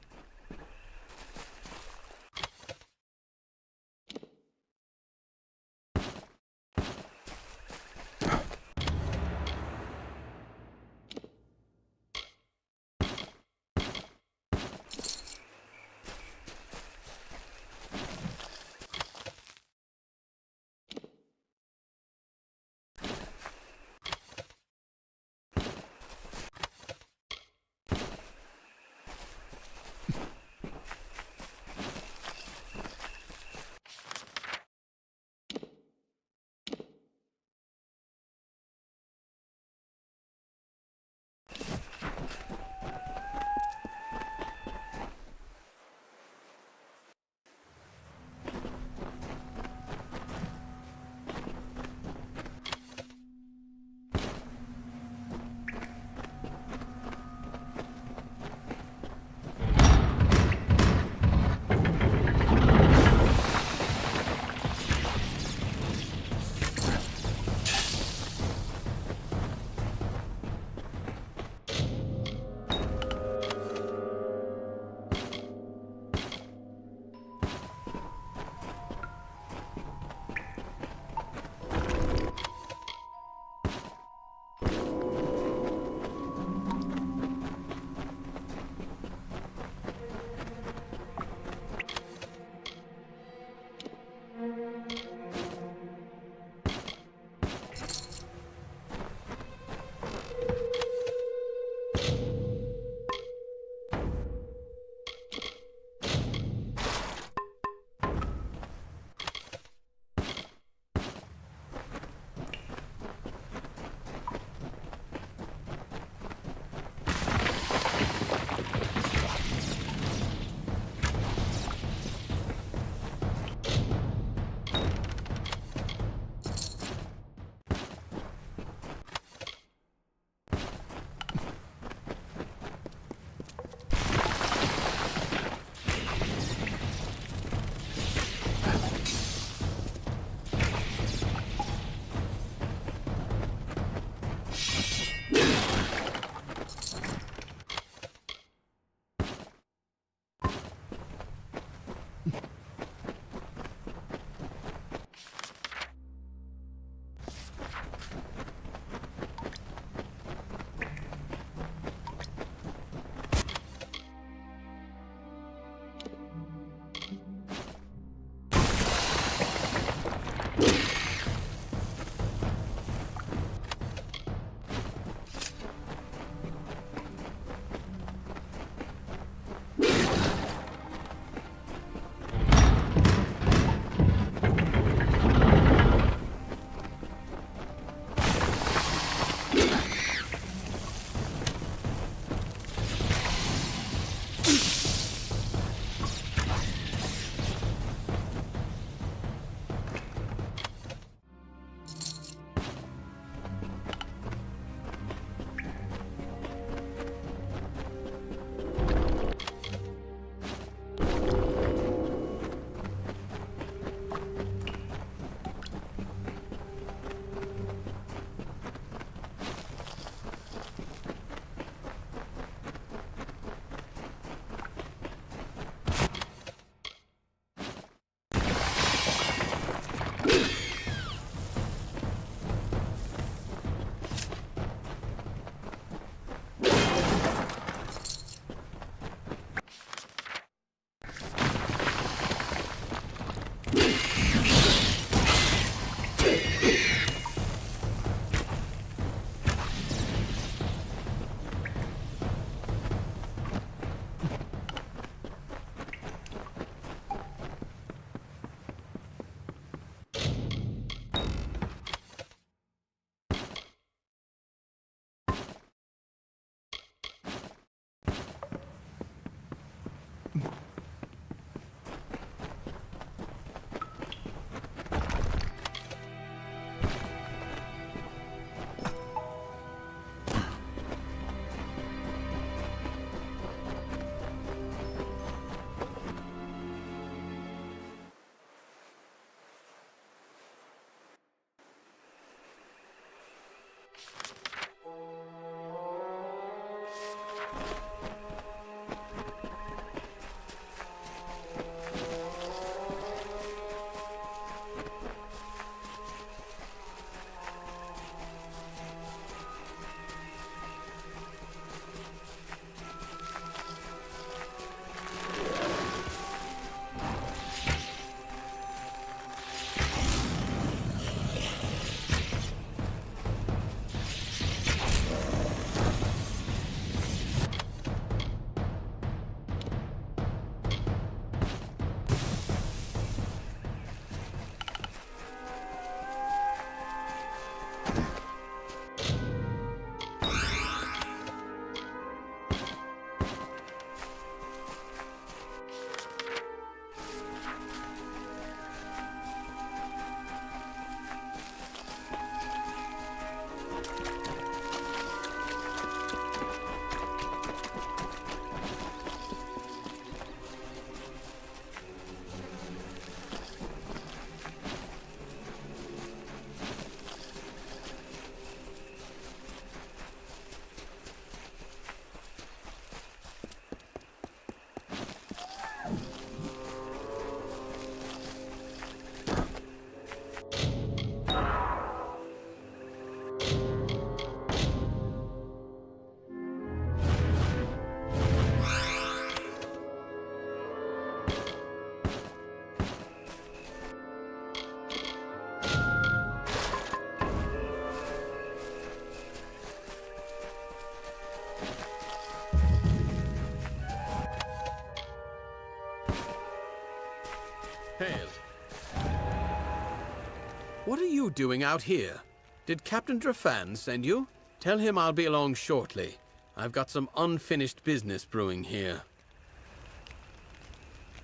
What are you doing out here? Did Captain Drafan send you? Tell him I'll be along shortly. I've got some unfinished business brewing here.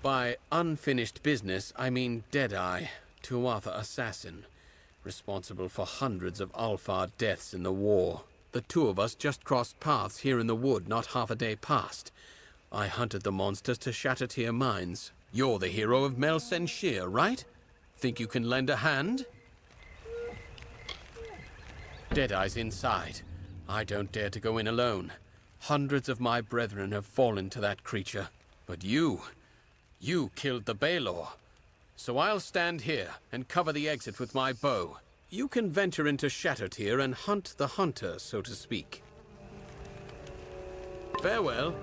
By unfinished business, I mean Deadeye, Tuatha assassin, responsible for hundreds of Alfar deaths in the war. The two of us just crossed paths here in the wood not half a day past. I hunted the monsters to Shattertear Mines. You're the hero of Mel Senshir, right? Think you can lend a hand? Deadeye's inside. I don't dare to go in alone. Hundreds of my brethren have fallen to that creature. But you killed the Baelor. So I'll stand here and cover the exit with my bow. You can venture into Shattertear and hunt the hunter, so to speak. Farewell.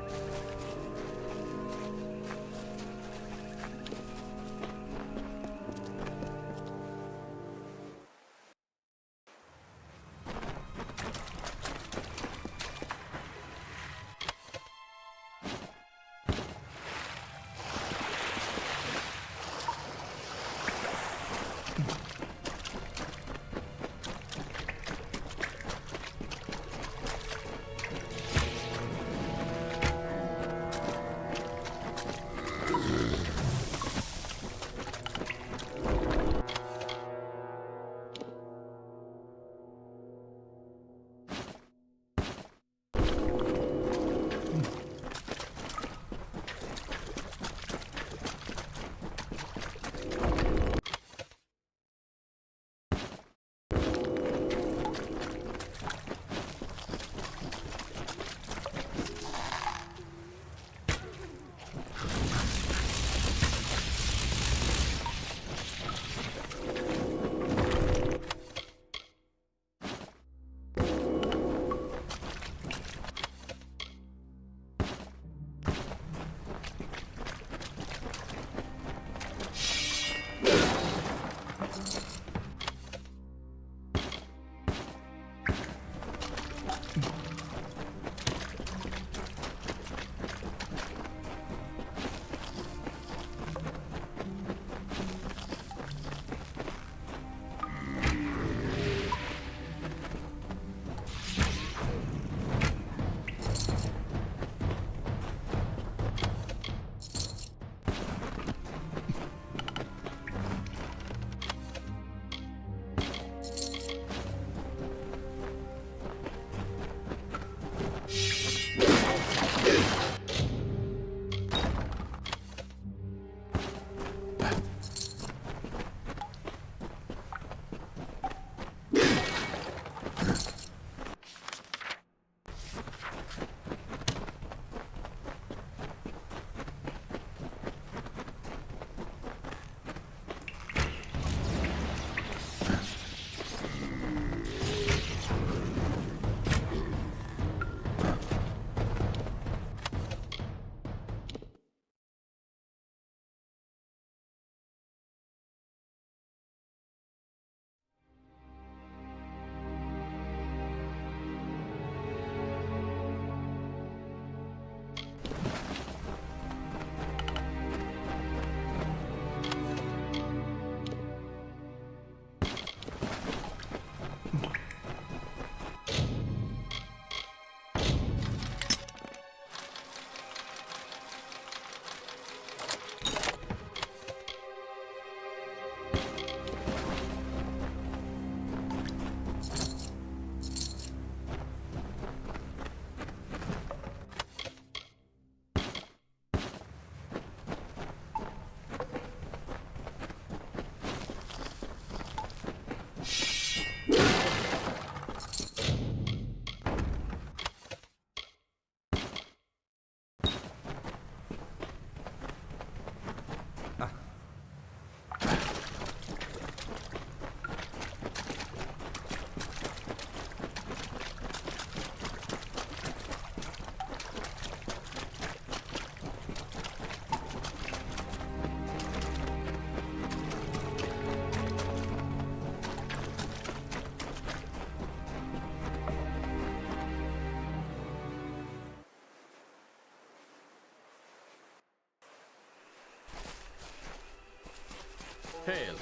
Hail.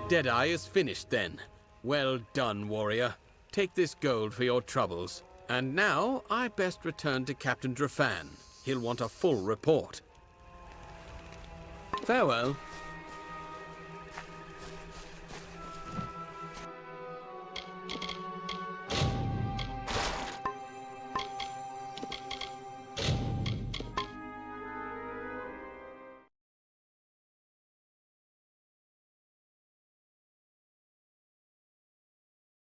Deadeye is finished then. Well done, warrior. Take this gold for your troubles. And now, I best return to Captain Drafan. He'll want a full report. Farewell.